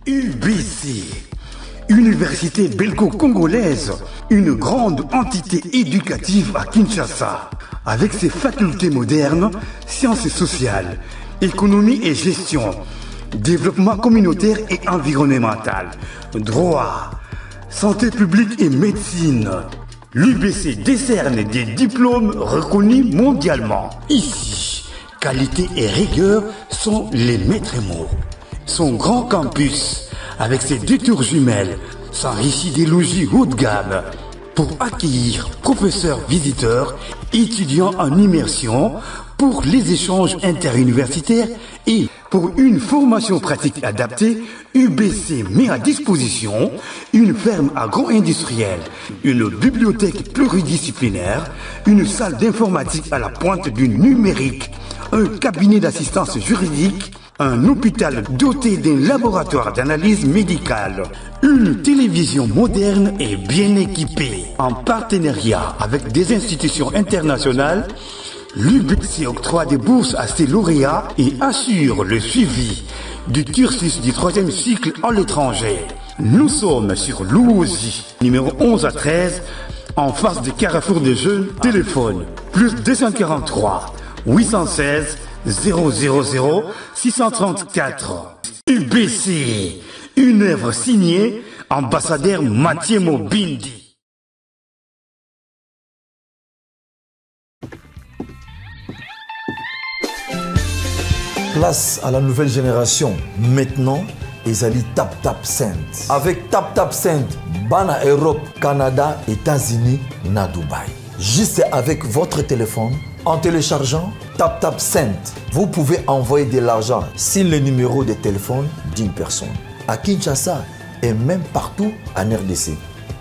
UBC, Université belgo-congolaise, une grande entité éducative à Kinshasa, avec ses facultés modernes, sciences sociales, économie et gestion, développement communautaire et environnemental, droit, santé publique et médecine. L'UBC décerne des diplômes reconnus mondialement. Ici, qualité et rigueur sont les maîtres mots. Son grand campus, avec ses 2 tours jumelles, s'enrichit des logis haut de gamme pour accueillir professeurs visiteurs, étudiants en immersion, pour les échanges interuniversitaires et pour une formation pratique adaptée. UBC met à disposition une ferme agro-industrielle, une bibliothèque pluridisciplinaire, une salle d'informatique à la pointe du numérique, un cabinet d'assistance juridique, un hôpital doté d'un laboratoire d'analyse médicale, une télévision moderne et bien équipée. En partenariat avec des institutions internationales, l'UBC octroie des bourses à ses lauréats et assure le suivi du cursus du 3e cycle à l'étranger. Nous sommes sur Louosi, numéro 11 à 13, en face du Carrefour des Jeunes. Téléphone, plus 243 816 000 634. UBC, une œuvre signée ambassadeur Mathieu Mobindi. Place à la nouvelle génération. Maintenant, Ezali Tap Tap Cent. Avec Tap Tap Cent, Bana Europe, Canada, États-Unis, na Dubaï. Juste avec votre téléphone, en téléchargeant Tap Tap Cent, vous pouvez envoyer de l'argent sur le numéro de téléphone d'une personne. À Kinshasa et même partout en RDC.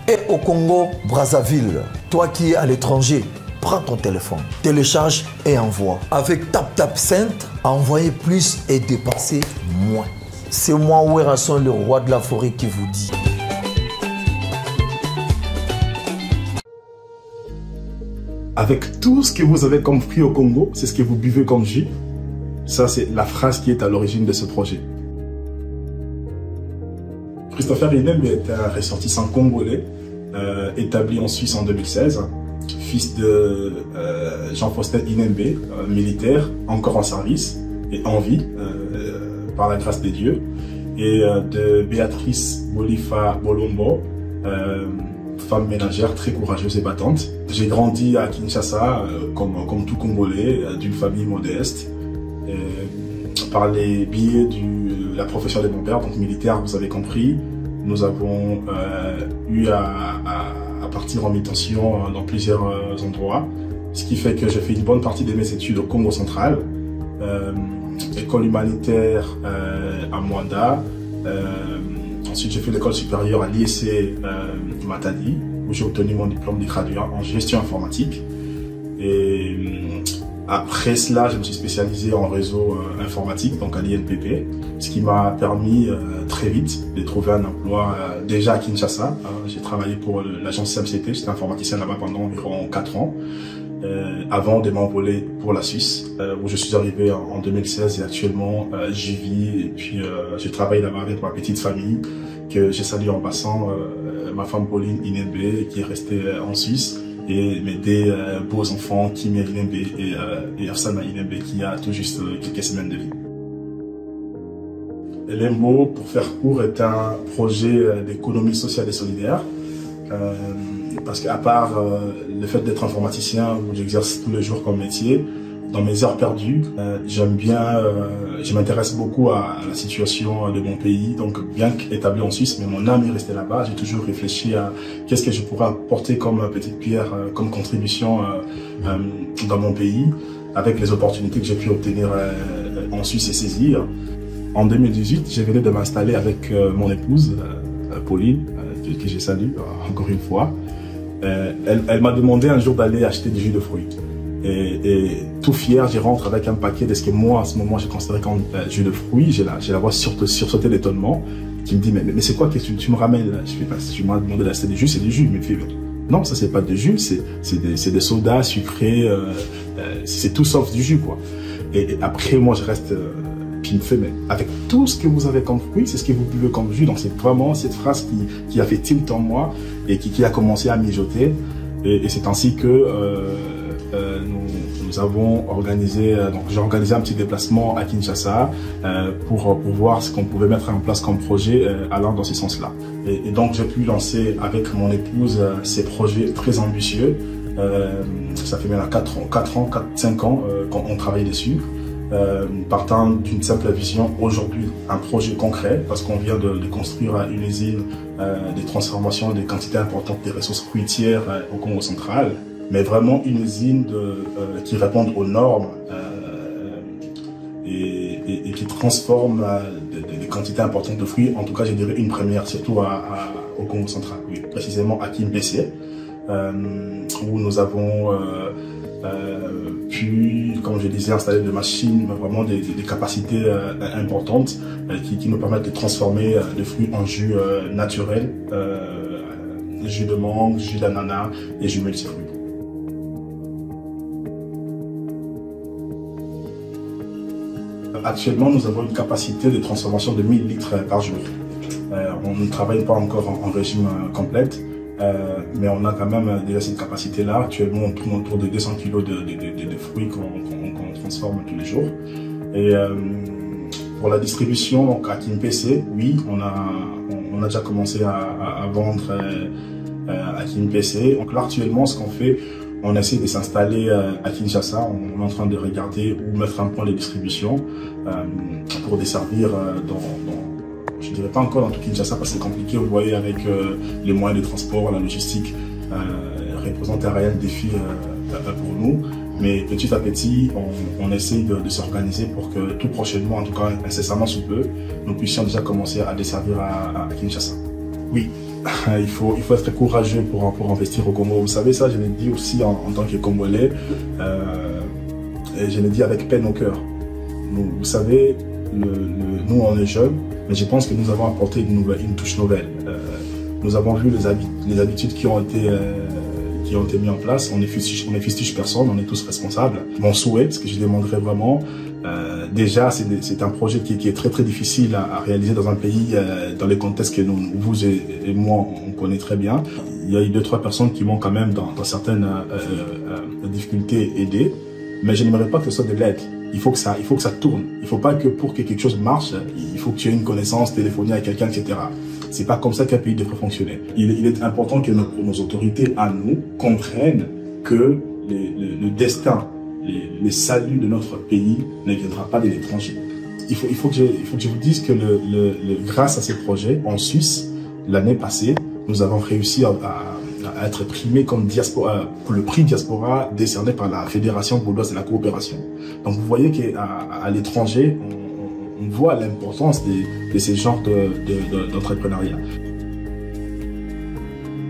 Et au Congo, Brazzaville, toi qui es à l'étranger, prends ton téléphone, télécharge et envoie. Avec Tap Tap Cent, envoyez plus et dépensez moins. C'est moi, Werasson, le roi de la forêt, qui vous dit. Avec tout ce que vous avez comme fruit au Congo, c'est ce que vous buvez comme jus. Ça, c'est la phrase qui est à l'origine de ce projet. Christopher Inembe est un ressortissant congolais, établi en Suisse en 2016. Fils de Jean-Faustin Inembe, militaire, encore en service et en vie, par la grâce de Dieu, et de Béatrice Bolifa Bolombo, femme ménagère très courageuse et battante. J'ai grandi à Kinshasa, comme tout Congolais, d'une famille modeste, par les biais de la profession de mon père, donc militaire, vous avez compris. Nous avons eu à partir en mutation dans plusieurs endroits, ce qui fait que j'ai fait une bonne partie de mes études au Congo central, école humanitaire à Mwanda, ensuite j'ai fait l'école supérieure à l'IEC Matadi, où j'ai obtenu mon diplôme de graduat en gestion informatique. Et après cela, je me suis spécialisé en réseau informatique, donc à l'INPP, ce qui m'a permis très vite de trouver un emploi déjà à Kinshasa. J'ai travaillé pour l'agence CMCT, j'étais informaticien là-bas pendant environ 4 ans, avant de m'envoler pour la Suisse, où je suis arrivé en 2016 et actuellement j'y vis et puis je travaille là-bas avec ma petite famille, que j'ai salué en passant, ma femme Pauline Inembe qui est restée en Suisse, et mes 2 beaux enfants, Kimi Inembe et Afsana Inembe, qui a tout juste quelques semaines de vie. Lembo, pour faire court, est un projet d'économie sociale et solidaire. Parce qu'à part le fait d'être informaticien, où j'exerce tous les jours comme métier, dans mes heures perdues, j'aime bien, je m'intéresse beaucoup à la situation de mon pays, donc bien qu'établi en Suisse, mais mon âme est restée là-bas. J'ai toujours réfléchi à qu'est-ce que je pourrais apporter comme petite pierre, comme contribution dans mon pays, avec les opportunités que j'ai pu obtenir en Suisse et saisir. En 2018, j'ai venu de m'installer avec mon épouse, Pauline, que je salue encore une fois. Elle m'a demandé un jour d'aller acheter du jus de fruits. Et tout fier, j'y rentre avec un paquet de ce que moi, à ce moment, j'ai considéré comme jus de fruits. J'ai la voix sursauter d'étonnement, qui me dit, mais c'est quoi que tu me ramènes là? Je fais, tu m'as demandé d'acheter du jus, c'est du jus. Mais non, ça c'est pas de jus, c'est des sodas sucrés, c'est tout sauf du jus, quoi. Et après, moi, je reste Puis il me fait, mais avec tout ce que vous avez comme fruit, c'est ce que vous buvez comme jus. Donc c'est vraiment cette phrase qui a fait tilt en moi et qui a commencé à mijoter. Et c'est ainsi que nous avons organisé, donc j'ai organisé un petit déplacement à Kinshasa pour voir ce qu'on pouvait mettre en place comme projet allant dans ce sens-là. Et donc j'ai pu lancer avec mon épouse ces projets très ambitieux. Ça fait maintenant 5 ans qu'on travaille dessus. Partant d'une simple vision, aujourd'hui un projet concret parce qu'on vient de construire une usine de transformation des quantités importantes des ressources fruitières au Congo central, mais vraiment une usine qui répond aux normes et qui transforme des quantités importantes de fruits. En tout cas, je dirais une première, surtout au Congo central, oui, précisément à Kimbese, où nous avons puis, comme je disais, installer des machines, vraiment des capacités importantes qui nous permettent de transformer des fruits en jus naturel, jus de mangue, jus d'ananas et jus multifruits. Actuellement, nous avons une capacité de transformation de 1000 litres par jour. On ne travaille pas encore en régime complète. Mais on a quand même déjà cette capacité-là. Actuellement, on tourne autour de 200 kg de fruits qu'on transforme tous les jours. Et pour la distribution, donc à Kimpese, oui, on a déjà commencé à vendre à Kimpese. Donc là, actuellement, ce qu'on fait, on essaie de s'installer à Kinshasa. On est en train de regarder où mettre un point de distribution pour desservir je ne dirais pas encore dans tout Kinshasa parce que c'est compliqué, vous voyez, avec les moyens de transport, la logistique représente un réel défi pour nous. Mais petit à petit, on essaye de s'organiser pour que tout prochainement, en tout cas incessamment sous peu, nous puissions déjà commencer à desservir à Kinshasa. Oui, il faut être courageux pour investir au Congo. Vous savez ça, je l'ai dit aussi en tant que Congolais, et je l'ai dit avec peine au cœur. Vous savez, nous on est jeunes, mais je pense que nous avons apporté une touche nouvelle. Nous avons vu les habitudes qui ont été mises en place. On est fustige personne, on est tous responsables. Mon souhait, ce que je demanderais vraiment, déjà c'est un projet qui est très très difficile à réaliser dans un pays, dans les contextes que vous et moi on connaît très bien. Il y a eu 2-3 personnes qui m'ont quand même dans certaines difficultés aidé, mais je n'aimerais pas que ce soit de l'aide. Il faut que ça tourne. Il ne faut pas que pour que quelque chose marche, il faut que tu aies une connaissance, téléphoner à quelqu'un, etc. C'est pas comme ça qu'un pays devrait fonctionner. Il est important que nos autorités, à nous, comprennent que le destin, le salut de notre pays ne viendra pas de l'étranger. Il faut que je vous dise que grâce à ces projets, en Suisse, l'année passée, nous avons réussi à être primé comme diaspora, pour le prix diaspora décerné par la Fédération vaudoise de la coopération. Donc vous voyez qu'à l'étranger, on voit l'importance de ces genres d'entrepreneuriat.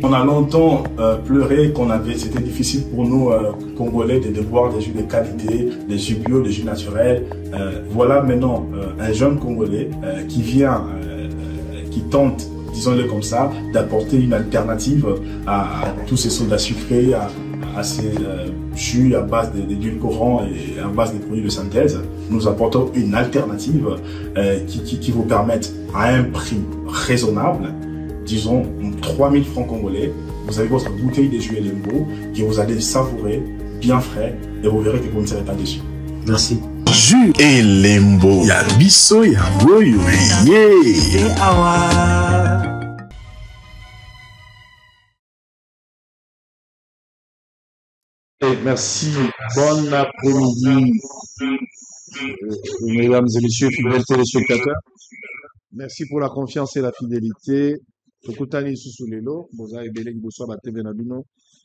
On a longtemps pleuré c'était difficile pour nous, Congolais, de boire des jus de qualité, des jus bio, des jus naturels. Voilà maintenant un jeune Congolais qui vient, qui tente, disons-le comme ça, d'apporter une alternative à tous ces sodas sucrés, à ces jus à base d'édulcorants et à base de produits de synthèse. Nous apportons une alternative qui vous permette à un prix raisonnable, disons 3000 francs congolais, vous avez votre bouteille de jus Elembo que vous allez savourer, bien frais, et vous verrez que vous ne serez pas déçus. Merci. Jus Elembo. Ya biso ya boyo. Merci. Bon après-midi, mesdames et messieurs, fidèles téléspectateurs. Merci pour la confiance et la fidélité. Tokutani sous lelo, boza ebele boso ba TV na bino,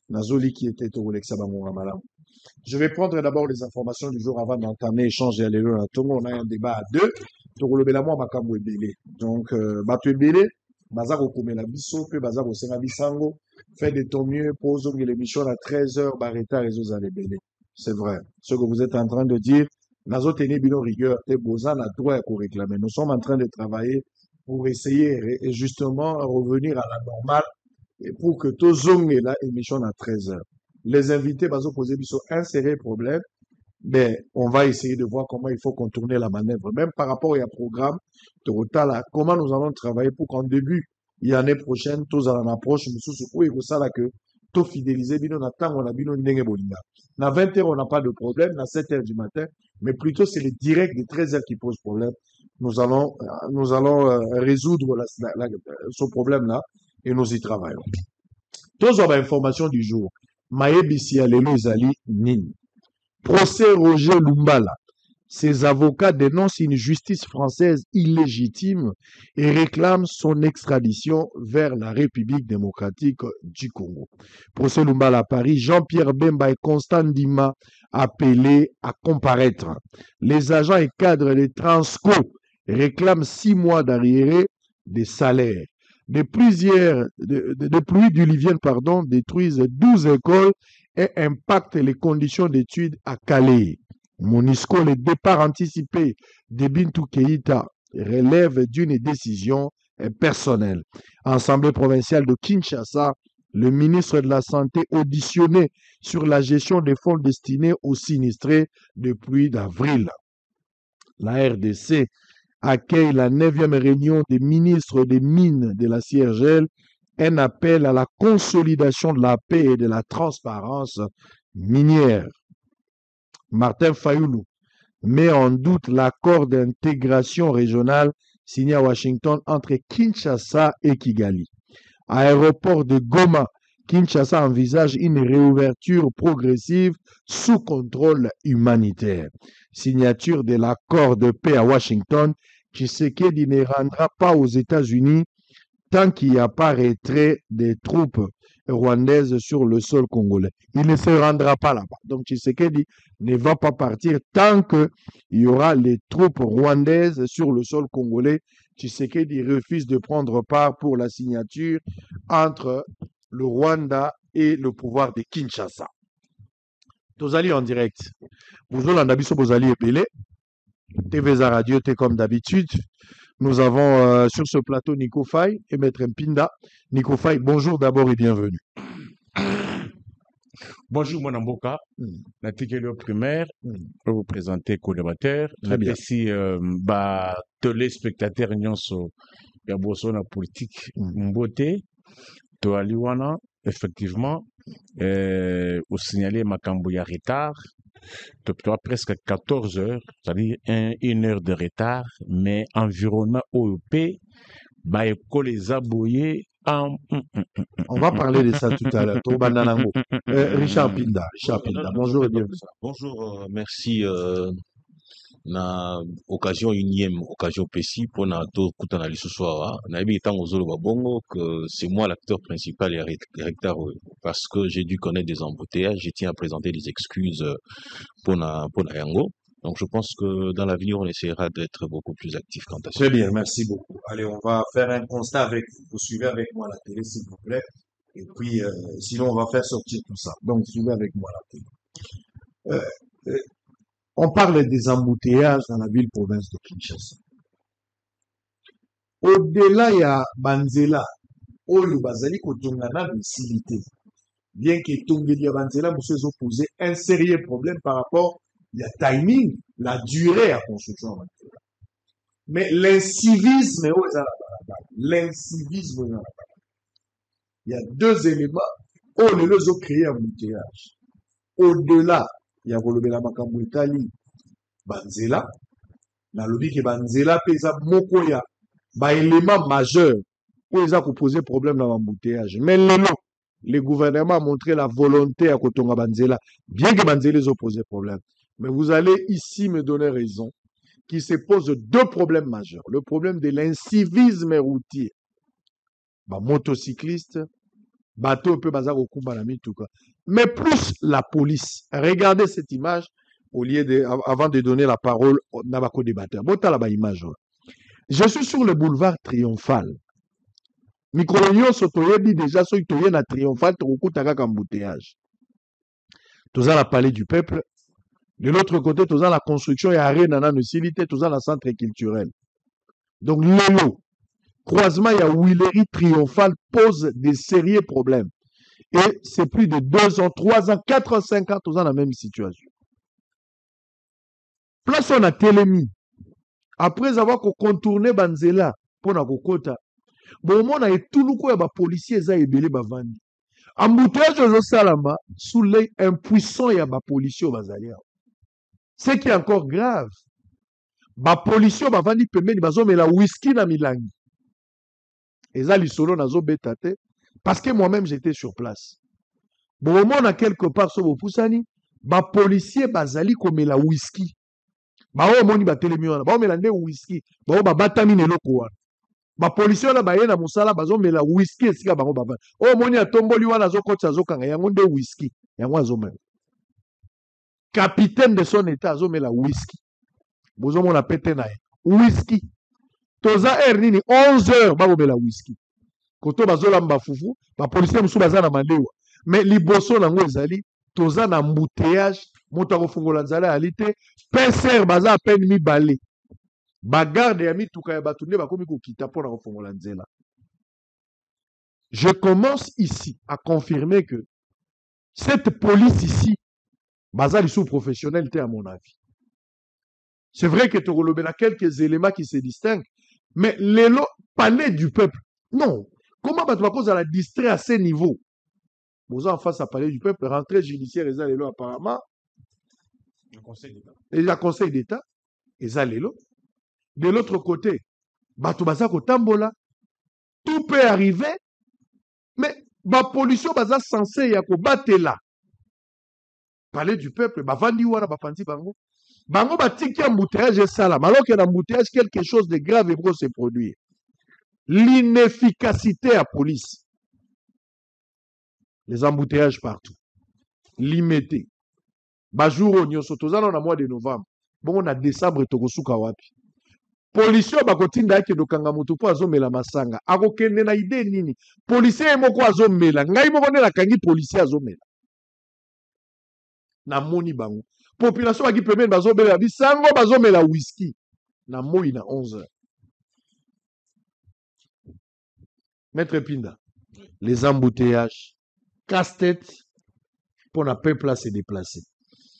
nazoli qui était au Lexa Malam. Je vais prendre d'abord les informations du jour avant d'entamer l'échange et aller à Tongo. On a un débat à deux. Tokolo bela moi makambo ebele. Donc bato ebele baza ko komela biso pe baza ko senga bisango. Faites de ton mieux pour l'émission à 13h barreta réseaux à l'ebele. C'est vrai. Ce que vous êtes en train de dire, nazo teni bino rigueur et boza na droit à réclamer. Nous sommes en train de travailler pour essayer et justement revenir à la normale et pour que tout zone est là émission à 13h. Les invités bazo poser biso un sérieux problème mais on va essayer de voir comment il faut contourner la manœuvre. Même par rapport au programme, comment nous allons travailler pour qu'en début, l'année prochaine, tous en approche, nous que tout fidéliser, bino na tango na bino ndenge bolinga. Na 20h, on n'a pas de problème, na 7h du matin, mais plutôt c'est les directs de 13h qui posent problème. Nous allons résoudre ce problème-là et nous y travaillons. Tous les informations du jour. Maébissi Alelo Zali Nini. Procès Roger Lumbala. Ses avocats dénoncent une justice française illégitime et réclament son extradition vers la République démocratique du Congo. Procès Lumbala à Paris, Jean-Pierre Bemba et Constant Ndima appelés à comparaître. Les agents et cadres des Transco réclament 6 mois d'arriérés des salaires. Des pluies diluviennes détruisent 12 écoles et impactent les conditions d'études à Calais. MONUSCO, le départ anticipé de Bintou Keïta relève d'une décision personnelle. Assemblée provinciale de Kinshasa, le ministre de la Santé auditionné sur la gestion des fonds destinés aux sinistrés depuis d'avril. La RDC accueille la 9e réunion des ministres des Mines de la CIRGL, un appel à la consolidation de la paix et de la transparence minière. Martin Fayoulou met en doute l'accord d'intégration régionale signé à Washington entre Kinshasa et Kigali. Aéroport de Goma, Kinshasa envisage une réouverture progressive sous contrôle humanitaire. Signature de l'accord de paix à Washington, Tshisekedi ne rendra pas aux États-Unis tant qu'il n'y a pas retrait des troupes rwandaises sur le sol congolais. Il ne se rendra pas là-bas. Donc Tshisekedi ne va pas partir tant qu'il y aura les troupes rwandaises sur le sol congolais. Tshisekedi refuse de prendre part pour la signature entre le Rwanda et le pouvoir de Kinshasa. Tozali en direct. Vous allez épelé. TVza Radio, t'es comme d'habitude. Nous avons sur ce plateau Nico Faye et Maître Mpinda. Nico Faye, bonjour d'abord et bienvenue. Bonjour mon amboka, l'article primaire pour vous présenter co-débatteur. Très bien. Ici, téléspectateurs nyonso ya boso na politique mbote to aliwana effectivement au signaler makambo ya retard. Tu as presque 14 heures, c'est-à-dire 1 heure de retard, mais environnement OEP, les aboyés en... On va parler de ça tout à l'heure. Richard Pinda, bonjour et bienvenue. Bonjour, merci. Na occasion unième occasion PC pour na to kutana ce soir na ebi tango zolo babongo que c'est moi l'acteur principal et recteur parce que j'ai dû connaître des embouteillages, je tiens à présenter des excuses pour na yango. Donc je pense que dans l'avenir on essaiera d'être beaucoup plus actif quant à ça. Très bien, merci beaucoup. Allez, on va faire un constat avec vous. Vous suivez avec moi la télé s'il vous plaît et puis sinon on va faire sortir tout ça. Donc suivez avec moi la télé. On parle des embouteillages dans la ville-province de Kinshasa. Au-delà, il y a Banzela, Oyo Bazali Kotongana Lucilité. Bien que Tongeli Banzela vous se posé un sérieux problème par rapport au timing, la durée à construction. Mais l'incivisme, l'incivisme, il y a 2 éléments. Oh, les ont créé un embouteillage. Au-delà, il y a Volobela Makambo Italie, Banzela, na lobi que Banzela pesa moko ya ba élément majeur pour les a poser problème dans l'embouteillage. Mais le gouvernement a montré la volonté à Kotonga Banzela, bien que Banzela les a posé problème. Mais vous allez ici me donner raison qu'il se pose 2 problèmes majeurs. Le problème de l'incivisme routier. Ba motocycliste, bateau peut bazar au Kumbalami tout cas. Mais plus la police. Regardez cette image au lieu avant de donner la parole au Nabako débatteur. Bon, la image. Je suis sur le boulevard Triomphal. Microlognon sotoye dit déjà so itoye na Triomphal tokutaka embouteillage. Tous à la palais du peuple. De l'autre côté, tous à la construction et arena na nucilité, tous à la centre culturel. Donc lelo croisement il y a Willery Triomphal pose des sérieux problèmes. Et c'est plus de 2 ans, 3 ans, 4 ans, 5 ans, tous dans la même situation. Place on a telemi. Après avoir contourné Banzela, pour na kokota. Bon, on a tout le coup, policiers za ebele bavandi. Embouteillage aux salama sous l'œil impuissant ya ba policiers bazalia. Ce qui est encore grave. Ba policiers bavandi pembeni bazomela whisky na milangi. Eza lisolo nazo betate parce que moi-même j'étais sur place. Bon, on a quelque part sur vos poussani, ba policiers bazali komela whisky. Ba o moni ba telemi wana, ba o melande whisky, ba o ba batami neloko wana. Ba policiers wana ba ye na musala bazo mela whisky esika bango baba. O moni atomboli wana zo kotsa zo kanga yango nde whisky, yango azo mela. Capitaine de son état azo mela whisky. Bozo mona pete na ye. Whisky. Toza nini 11h ba mela whisky. Koto bazo lamba fufu, ba policiers musu baza na mandewa. Mais liboso nango ezali toza na embouteillage moto akofungola nzala alite PCR baza à peine mibale bagarde ya mituka ya bato nde bakomi kokita mpona kofungola nzela. Je commence ici à confirmer que cette police ici baza lisusu professionnel te à mon avis. C'est vrai que tokolobela quelques éléments qui se distinguent, mais lelo palais du peuple non. Comment bato bakozala distrait à ce niveau? Vous en face à parler du peuple, rentrée judiciaire, et zalelo apparemment. Le Conseil d'État. Et le Conseil d'État, et zalelo. De l'autre côté, Batoubasa Kotambola, tout peut arriver, mais la pollution baza censée yako batela. Parler du peuple, bavandi wana bapanti bango. Bango batiki embouteillage et salam. Alors que l'embouteillage, quelque chose de grave et gros se produire. L'inefficacité à la police. Les embouteillages partout. Limité. Bajour on yoso tozana na mois de novembre. Bon on a décembre tokosuka wapi. Policier bakotinda yake dokanga mutu po azomela masanga. Akokende na ide nini? Policier moko azomela. Ngai moko ne la kangi policier azomela. Na moni bango. Population baki pembeni bazomela bisango bazomela whisky. Na moi na 11h. Maître Pinda. Les embouteillages. Casse-tête pour le peuple à se déplacer.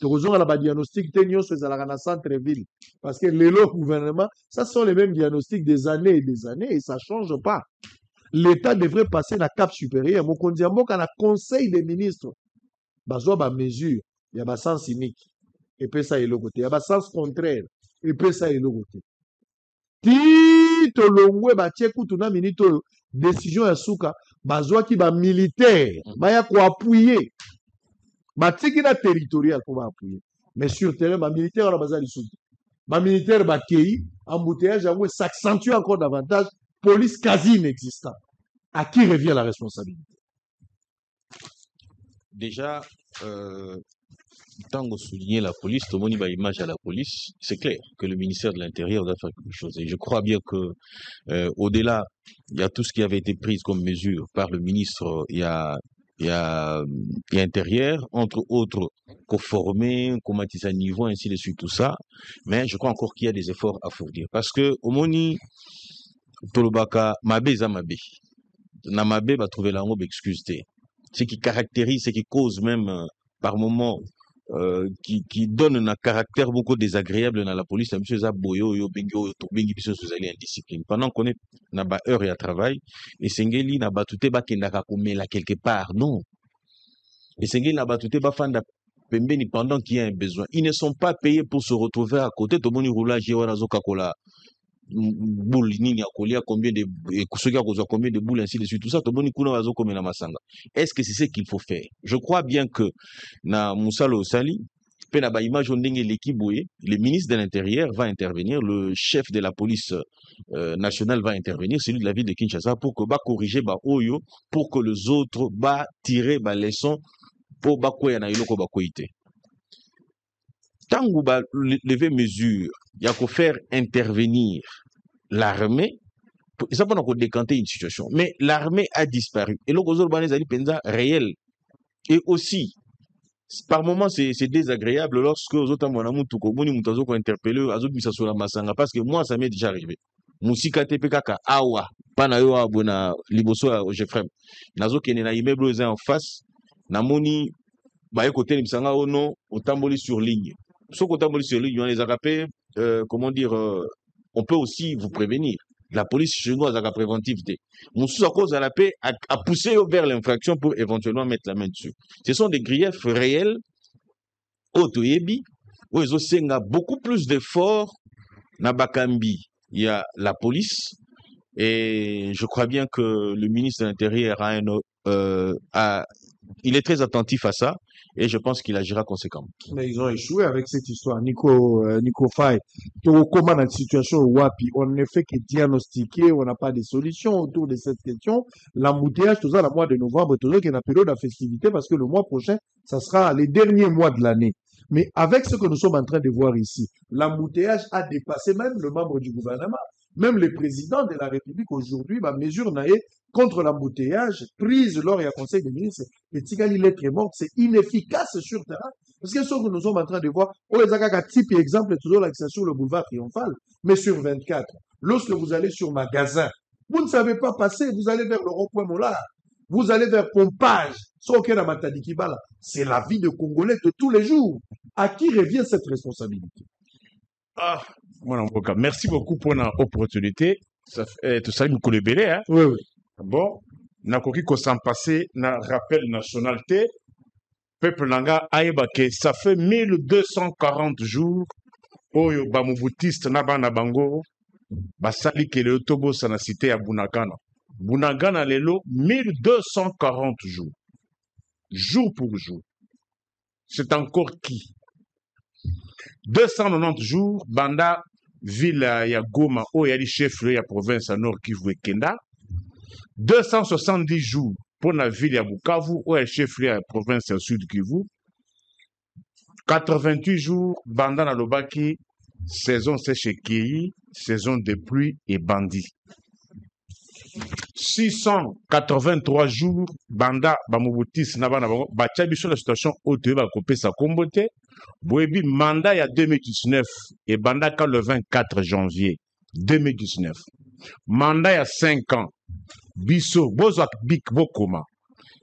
Toujours à la diagnostic de centre-ville. Parce que les gouvernement, ça sont les mêmes diagnostics des années et des années et ça ne change pas. L'État devrait passer à cap supérieur. Mon condiambo quand le conseil des ministres, bazo ba mesure, il y a un sens unique. Et puis ça est le côté. Il y a un sens contraire. Et puis ça est le côté. Tito longwe ba tchekou tuna minito décision ya souka bazwa ki ba militaire baya ko appuyer ba tiki na territorial pour ba appuyer mais sur terrain ba militaire na bazali souki ba militaire ba kei embouteillage yango s'accentue encore davantage, police quasi inexistante. À qui revient la responsabilité? Déjà tant qu'on soulignait la police, tout le monde va image à la police, c'est clair que le ministère de l'Intérieur doit faire quelque chose. Et je crois bien que au-delà, il y a tout ce qui avait été pris comme mesure par le ministre, il y a Intérieur, entre autres, qu'on formé, qu'on matisse à niveau, ainsi de suite, tout ça. Mais je crois encore qu'il y a des efforts à fournir. Parce que au Moni, Tolobaka, Mabé, Zamabé. Namabé va trouver la robe excuse. Ce qui caractérise, ce qui cause même par moment qui donne un caractère beaucoup désagréable dans la police, c'est M. Zaboyo, Bingo, Bingi, indiscipline. Pendant qu'on est dans la heure et à travail, et Sengeli n'a pas tout là quelque part, non. Et Sengeli n'a pas tout fanda pembeni pendant qu'il y a un besoin. Ils ne sont pas payés pour se retrouver à côté. Tout le monde roulage, boule nini ya kolia combien de ceux combien de boules ainsi de suite tout ça tout le monde kuna wazo comme na masanga. Est-ce que c'est ce qu'il faut faire? Je crois bien que na Musalo Sali pe na ba image ndenge l'équipe boye le ministre de l'Intérieur va intervenir, le chef de la police nationale va intervenir, celui de la ville de Kinshasa pour que ba corriger ba oyo pour que les autres ba tirer ba leçon pour ba koya na iloko ba koité. Tant que ba lever mesure, il y a qu'à faire intervenir l'armée, ça peut nous décanter une situation. Mais l'armée a disparu. Et le Gozol a dit penza réel. Et aussi, par moments, c'est désagréable lorsque aux autres monamu tout comme nous avons interpellé, aux autres mis sur la masanga parce que moi ça m'est déjà arrivé. Musika tepekaka awa, pana yo abona liboso au Jefrem. Nazo kene na immeuble en face, namoni ba côté misanga ono, on tamboli sur ligne. ce côté les agapés, comment dire, on peut aussi vous prévenir. La police chinoise a la préventivité. Mon sous à cause de la paix a poussé vers l'infraction pour éventuellement mettre la main dessus. Ce sont des griefs réels. Otoyebi, où ils ont beaucoup plus d'efforts. Nabakambi, il y a la police. Et je crois bien que le ministre de l'Intérieur il est très attentif à ça. Et je pense qu'il agira conséquemment. Mais ils ont échoué avec cette histoire. Nico Faye, comment dans une situation où on ne fait que diagnostiquer, on n'a pas de solution autour de cette question. L'embouteillage, tout ça, le mois de novembre, tout ça, qui est la période de festivité, parce que le mois prochain, ça sera les derniers mois de l'année. Mais avec ce que nous sommes en train de voir ici, l'embouteillage a dépassé même le membre du gouvernement. Même le président de la République aujourd'hui, ma mesure naïe contre l'embouteillage prise lors du Conseil des ministres, et Tigali lettre morte, c'est inefficace sur terrain. Parce que ce que nous sommes en train de voir, on les a type et exemple, toujours l'accès sur le boulevard Triomphal, mais sur 24. Lorsque vous allez sur magasin, vous ne savez pas passer, vous allez vers le rond-point Mollard, vous allez vers Pompage, c'est la vie de Congolais de tous les jours. À qui revient cette responsabilité? Merci beaucoup pour l'opportunité. Tout ça, nous collons hein? Oui, oui. Bon, na koki ko s'en passer na rappel nationalité. Peuple nanga aïba que ça fait 1240 jours. Oyo bamoubutiste na bana bango. Basali ke le tobo sana cité à Bunagana. Bunagana lelo 1240 jours. Jour pour jour. C'est encore qui? 290 jours, banda ville ya Goma, où il y a les chefs de la province à Nord Kivu et Kenda. 270 jours pour la ville ya Bukavu, où il y a les chefs de la province à Sud Kivu. 88 jours, banda na Lobaki, saison sèche Kei, saison de pluie et bandit. 683 jours, banda bamobutis na bana bango, bachabi sur la situation où tu vas couper sa comboté. Boebi mandat il y a 2019 et banda quand le 24 janvier 2019. Mandat il y a 5 ans. Bisso, Bozak Bik Bokoma.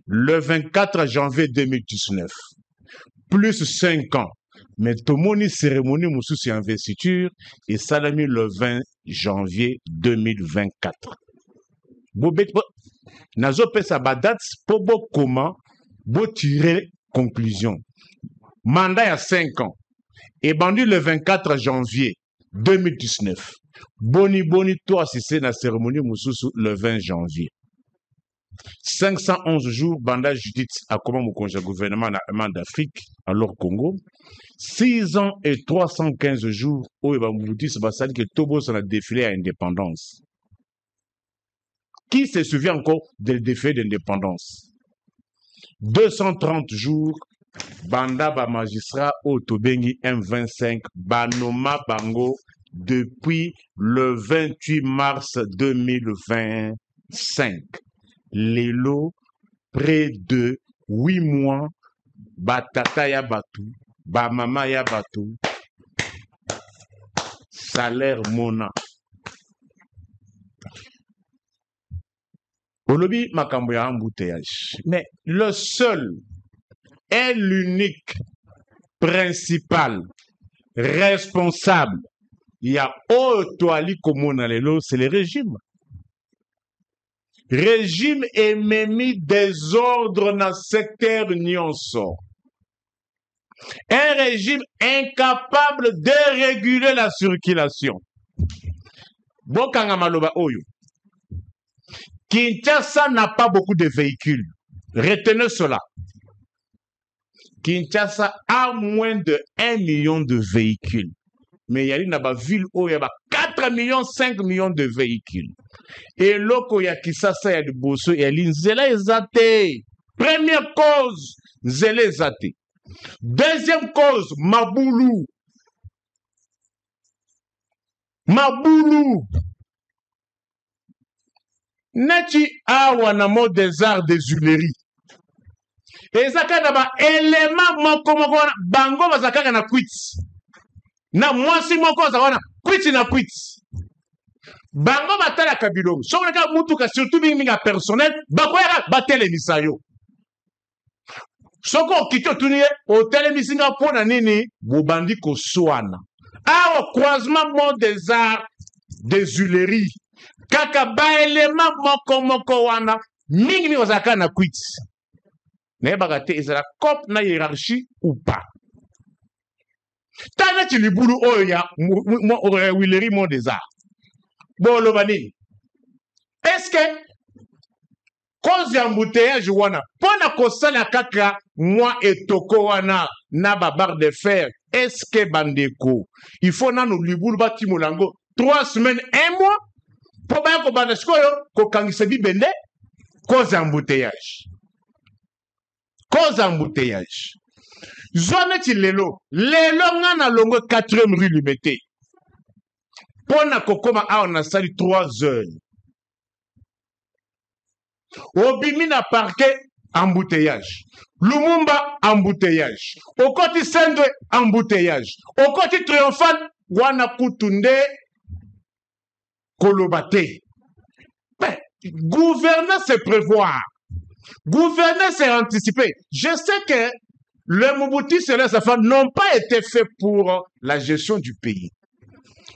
Le 24 janvier 2019. Plus 5 ans. Mais Tomoni cérémonie Moussous investiture et Salami le 20 janvier 2024. Bobet, Nazo pesa badat pobo comment bo tirer conclusion. Mandat il y a 5 ans. Et bandu le 24 janvier 2019. Boni toi si c'est la cérémonie Moussous le 20 janvier. 511 jours, Banda Judith a comment mon congé gouvernement d'Afrique, alors Congo. 6 ans et 315 jours, où il va vous dire que Togo s'en a défilé à l'indépendance. Qui se souvient encore du défilé d'indépendance? 230 jours, Banda ba magistrat au Tobengi M25, Banoma Bango, depuis le 28 mars 2025. Lélo, près de 8 mois, Batata ya Batu, Bamama ya Batu, salaire Mona. Olobi makambo ya embouteillage. Mais le seul et l'unique principal responsable, il y a Otoali Komona Lelo, c'est le régime. Régime ennemi des ordres dans le secteur Nyonso. Un régime incapable de réguler la circulation. Bokanga Maloba Oyo. Kinshasa n'a pas beaucoup de véhicules. Retenez cela. Kinshasa a moins de 1 million de véhicules. Mais il y a une ville où il y a 4 millions, 5 millions de véhicules. Et loko ya Kisasa ya Liboso ya Linzela ezate. Première cause, Nzela ezate. Deuxième cause, Maboulou. Maboulou. Neti awa na mot des arts des Huileries. Ezaka na ba élément moko bango bazaka na kwits. Na mwasi moko zawana kwits na kwits. Bango batala kabilongo. So on mutuka surtout binga personnel bakoya batele misayo. Soko okito tuni hôtel misinga pona nini bobandi ko swana. Au croisement mont des arts des Huileries. Kaka ba élément moko wana mingi ozaka na quit. Ne bagate ezala cop na hiérarchie ou pas. Tana ti libulu oyo ya Huileries mont des arts. Bon lobani. Est-ce que cause embouteillage wana pona kosala kaka moi etoko wana na barre de fer est-ce que bandeko il faut nanu libulu bati molango 3 semaines 1 mois pour ba ko banda sikoyo ko kangisa bibende cause embouteillage zone ti lelo ngana longo 4e rue Liberté pona kokoma awa na sali 3 heures. Obimi na parquet embouteillage. Lumumba embouteillage. Okoti Sendwe embouteillage. Okoti Triomphal wana kutunde kolobate. Ben, gouverner c'est prévoir. Gouverner c'est anticiper. Je sais que le Mobutu et les affaires n'ont pas été faits pour la gestion du pays.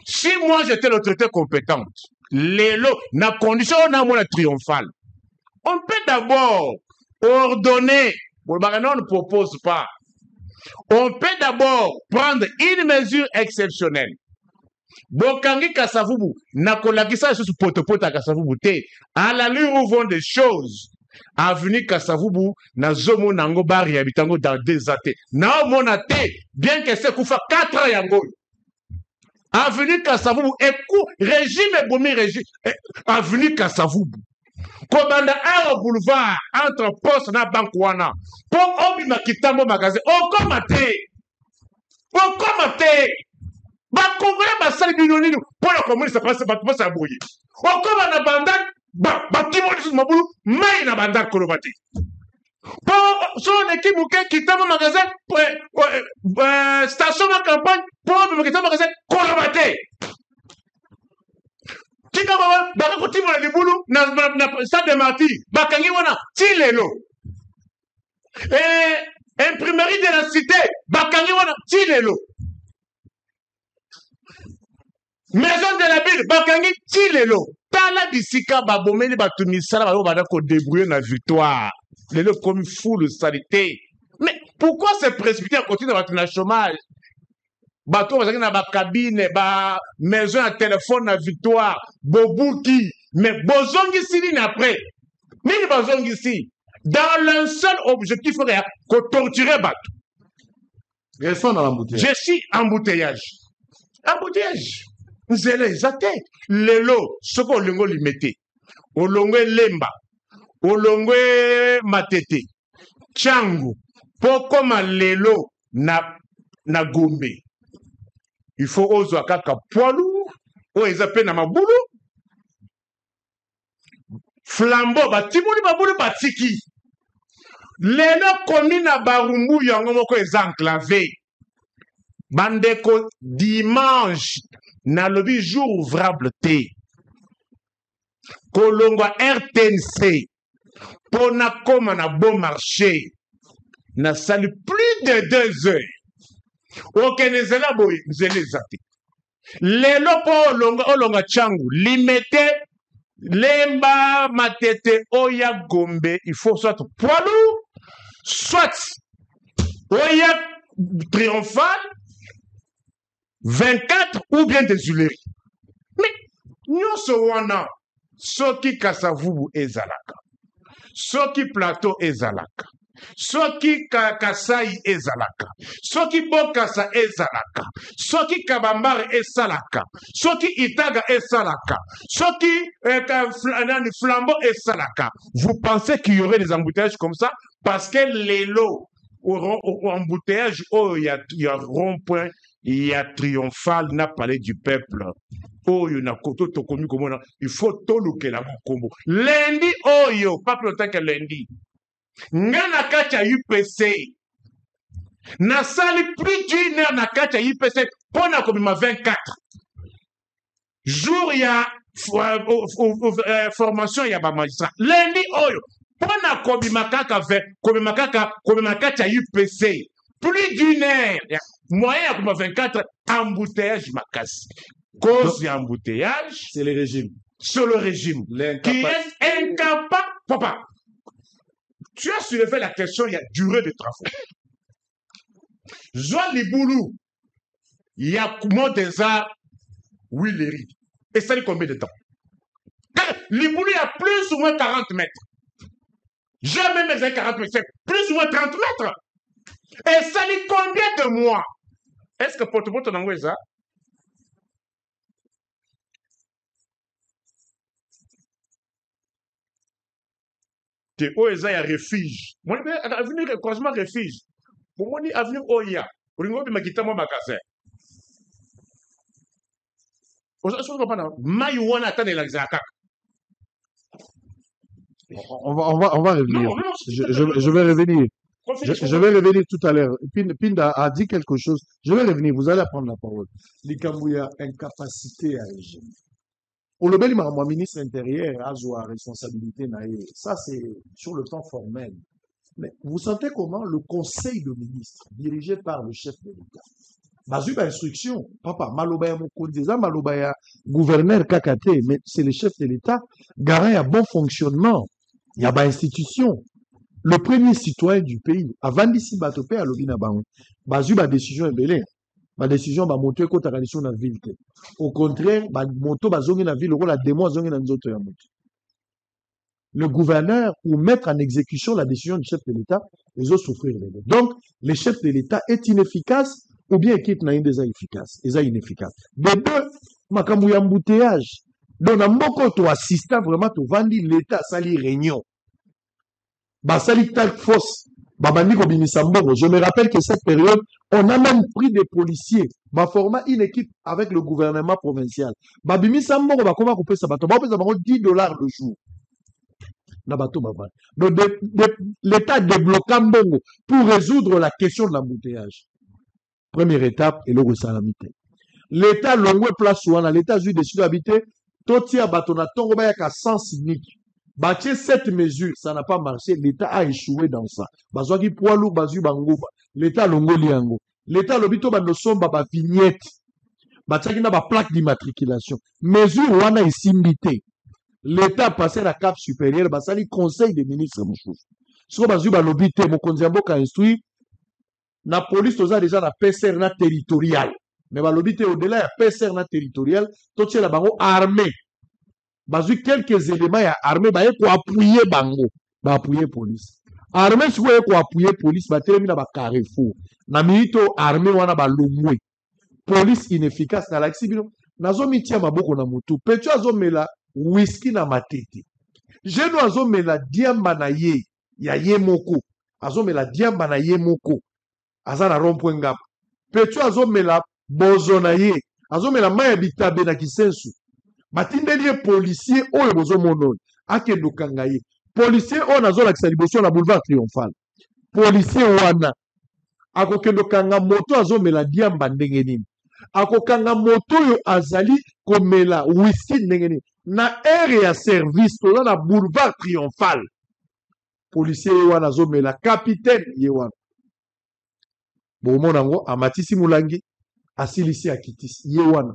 Si moi j'étais l'autorité compétente, lelo na condition na mona Triomphal. On peut d'abord ordonner, on ne propose pas. On peut d'abord prendre une mesure exceptionnelle. Bokangi Kasavubu, nakolakisa sous potopota Kasavubu te, à la l'allure où vont des choses. Avenue Kasavubu, na zomo nango bari habitango dans des athées. Na monate, bien que c'est koufa 4 ans yango. Avenue Kasavubu, écoute, régime bomi régime, avenue Kasavubu. Kobanda awa boulevard entre poste na bankwana po obima kitambo magasin okomate bakongole basali binonino po la commune ça passe ba sa boye okoma na banda bakimo sur mabulu mai na banda kolobate po so neki muke kitambo magasin station de campagne po obima kitambo magasin kolobate. Tika baba baka kutima na libulu na stade de Marty bakangi wana tilelo imprimerie de la cité bakangi wana tilelo maison de la ville bakangi tilelo tala bisika babomeli batumisala babo bada ko débrouiller na victoire lelo comme fou de salité. Mais pourquoi se précipiter à côté de la chômage? Bateau bazaki na ba cabine ba maison à téléphone na victoire bobuki mais bozongi sili après mini bozongi si dans le seul objectif que torturer bateau. Restons dans l'embouteillage. Je suis embouteillage nzele zate lelo soko longo limete olongwe lemba olongwe matete changu pokoma lelo na Gombe. Il faut oser kaka poilu, o ezape na mabulu. Flambeau batimuli mabulu batiki. Lelo komi na barumbu yango moko enclavé. Bandeko dimanche na lobi jour ouvrable te. Kolongwa RTNC pona koma na bon marché. Na sali plus de 2 heures. Ok, nezela boy, nzele zate. Lelo po olonga changu, limete, lemba, matete, oya Gombe, il faut soit poilu, soit oya Triomphal, 24 ou bien des Huileries. Mais, nyonso wana, soki Kasavubu ezalaka, soki plateau ezalaka, soki Kasai ezalaka, soki Bokassa ezalaka, soki Kabambare esalaka, soki Itaga esalaka, soki Flambeau esalaka. Vous pensez qu'il y aurait des embouteillages comme ça? Parce que les lots au embouteillage, oh, il y a rond-point, il y a Triomphal, n'a parlé du peuple. Oh, il y a koto tokomi comme il faut toluke la combo. Lundi, oh yo, pas plus longtemps que lundi. Ngana kacha UPC. Na sali plus d'une heure na kacha UPC. Pona komima 24. Jour il y a formation, il y a ba magistrat. Lundi, oh yo. Pona Kobimakaka ya UPC. Plus d'une heure. Moyen à 24 embouteillage makasi. Cause d'embouteillage. C'est le régime. Sur le régime. Qui est incapable. Papa, tu as soulevé la question, il y a durée de travaux. Joan Liboulou, il y a Modeza, Willery. Et ça dit combien de temps? Liboulou, il y a plus ou moins 40 mètres. Jamais même 40 mètres, c'est plus ou moins 30 mètres. Et ça dit combien de mois? Est-ce que pour tout le monde, tu ça? Tu es un refuge. Moi, je vais venir croisement refuge. Pour moi, avenir Oya. Pour moi, je vais quitter mon magasin. Maïwana attend l'exact. On va revenir. Non, je vais revenir. Je vais revenir tout à l'heure. Pinda a dit quelque chose. Je vais revenir. Vous allez prendre la parole. Likambouya, incapacité à régime. Au Lobeli, mon ministre intérieur a joué responsabilité. Ça, c'est sur le plan formel. Mais vous sentez comment le conseil de ministres, dirigé par le chef de l'État, Bazu instruction, papa, Malobaya Mokondeza, Malobaya gouverneur Kakate, mais c'est le chef de l'État, garant un bon fonctionnement. Il y a pas institution. Le premier citoyen du pays, avant d'ici Batopé à Lobina Bango, Bazu ba décision est belée. Ma décision ba moto ko takaniso na ville. Au contraire, ba moto ba zongi na ville, la démo zongi na nzoto ya moto. Le gouverneur, pour mettre en exécution la décision du chef de l'État, les autres souffrir. Donc, le chef de l'État est inefficace ou bien équipe n'a déjà efficace. Ils sont inefficaces. De deux, makamou ya embouteillage. Donc, na mboko to assistant vraiment to vandi l'État sali réunion. Ba sali task force. Babandi ko bimisa mboko. Je me rappelle que cette période, on a même pris des policiers. Ba forma une équipe avec le gouvernement provincial. Ba bimisa mboko ba koma couper ça bato. Ba pesa bango $10 le jour. Donc, l'État débloqua Mbongo pour résoudre la question de l'embouteillage. Première étape, et le salamité. L'État longue place souvent, l'État a décidé d'habiter, Totia Batona Tongo Bayaka sans cynique. Bâtir cette mesure, ça n'a pas marché, l'État a échoué dans ça. Bazwaki Poilou, Bazu Bangoba, l'État longo liango. L'État lobito banosom baba vignette. Bâtir na ba plaque d'immatriculation. Mesure wana isimbité. L'État passé la cap supérieure, bah ça le conseil des ministres mouchou. Ce qu'on va dire, l'obité, mon konziambo ka instruit, la police toza déjà la PCR na territorial. Mais bah l'obité au-delà la PCR na territorial, tout c'est la bango armée. Bah quelques éléments ya armée, bah y'a appuyer bango, bah appuyer police. Armée si vous appuyer police, bah télé na ba carrefour. Na milito armée wana ba lomwe. Police inefficace na l'axibino. Nazo mitia maboko na mutu. Pecho azomela whisky na matete. Jeno azomela diamba na ye ya ye moko. Azomela diamba na ye moko. Azana rompwe ngapa. Pecho azomela bozo na ye. Azomela maya bitabe na kisensu. Batindeli ye policier oyo bozo mono. Akendo kanga ye. Policier oyo nazo lakisa liboso na boulevard Triomphal. Policier wana. Ako kendo kanga moto azomela diamba ndenge nini. Ako kanga moto yo azali komela whisky ndenge nini. Na aire ya service to na boulevard Triomphal. Policier wana zomela capitaine yewana. Bon monango amatisi mulangi asilisi akitisi yewana.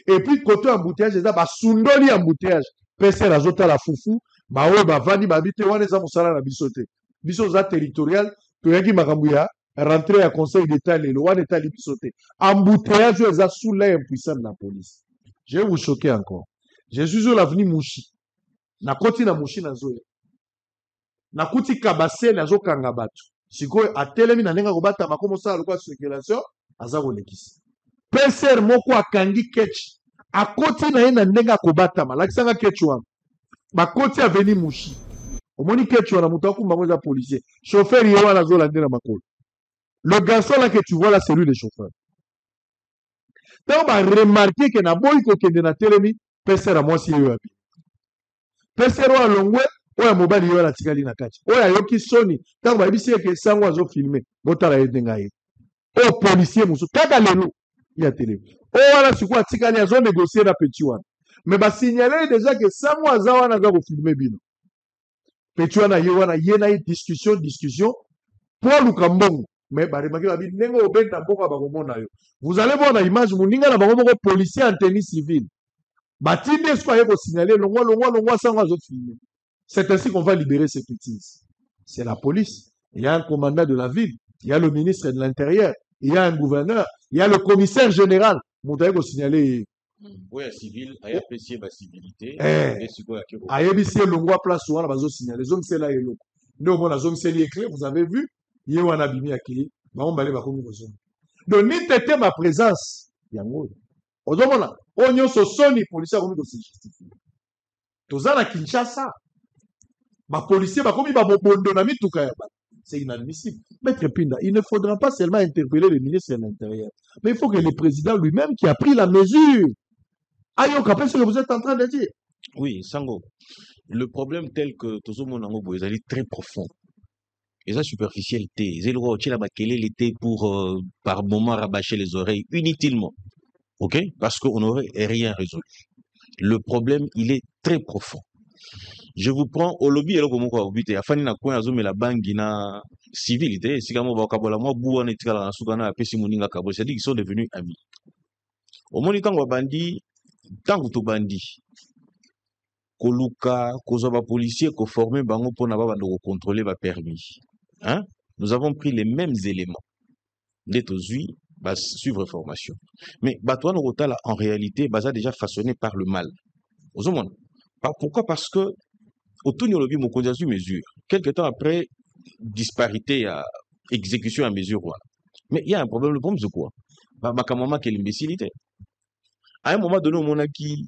Et puis côté embouteillage eza ba sundoli embouteillage. Pese la zota la fufu, ba we ba vandi ba bite wana za musala na bisote. Biso za territorial to yaki makambu ya rentrer à conseil d'état le wana état li bisote. Embouteillage eza sous l'œil impuissant de la police. Je vais vous choquer encore. Je suis sur l'avenue Mouchi. Na koti na Mouchi na zoe. Na kuti kabase na zo kanga batu. Sikoy atelemi na nenga kobata makomo sala lokwa circulation aza kolekisi. PCR moko akangi ketch. A koti na ye na nenga kobata malakisanga ketch wana. Ba koti avenue Mouchi. Omoni ketch wana mutu akumba ngoza policier. Chauffeur ye wana zo landela makolo. Le garçon là que tu vois là c'est lui le chauffeur. Donc ba remarquer que na boy ko kende na telemi pesera mwasi yo yapi. Pesera wa longwe oya mobali yo la tikali na kati. Oya yoki soni tango ba bisi ke sango azo filmer. Botala yende ngai. O policier musu kaka lelo ya télé. O wala sikuwa tikali azo négocier na petit wana. Mais ba signaler déjà que sango azawa na za ko filmer bino. Petuana yewana yena discussion pour Lukambongo. Mais vous allez voir l'image, vous policier en tenue civile. C'est ainsi qu'on va libérer ces petits. C'est la police. Il y a un commandant de la ville, il y a le ministre de l'Intérieur, il y a un gouverneur, il y a le commissaire général. Vous allez signaler. Oui, civil, il y a apprécié la civilité. Il y a le place où on va signaler. Les hommes, c'est là et l'autre. Nous, on a zone, c'est l'éclair, vous avez vu. Il y a un abîmé à qui. On va aller voir comment ils sont. Donc, ni t'étais ma présence. Il y a un autre. Aujourd'hui, on y a ce son, les policiers, comme ils se justifient. Tous à la Kinshasa. Ma policier, comme il va m'abandonner tout cas. C'est inadmissible. Maître Pinda, il ne faudra pas seulement interpeller le ministre de l'Intérieur, mais il faut que le président lui-même qui a pris la mesure aille au capé ce que vous êtes en train de dire. Oui, Sango. Le problème tel que tout le monde est très profond. Et ça, superficialité. C'est le roi, l'été pour, par moment, rabâcher les oreilles inutilement. OK? Parce qu'on n'aurait rien résolu. Le problème, il est très profond. Je vous prends au lobby, alors comment vous dites, afin na quoi azome la banque na civilité, si comme on kabola moi bouan et tika la soukana apesi moninga kabo, c'est-à-dire qu'ils sont devenus amis. Au moment où bandi, tant que tu bandi, koluka, kozoba policier, ko formé bango pour n'avoir de contrôler va permis. Hein? Nous avons pris les mêmes éléments. D'être bah, suivre formation. Mais Batouane Rotala, en réalité, bah, ça déjà façonné par le mal. Pourquoi? Parce que au tout niveau lobby, mon condition mesure. Quelque temps après, disparité à exécution à mesure. Mais il y a un problème. Le problème, c'est quoi? Bah, maman, quelle imbécilité. À un moment donné, on a qui,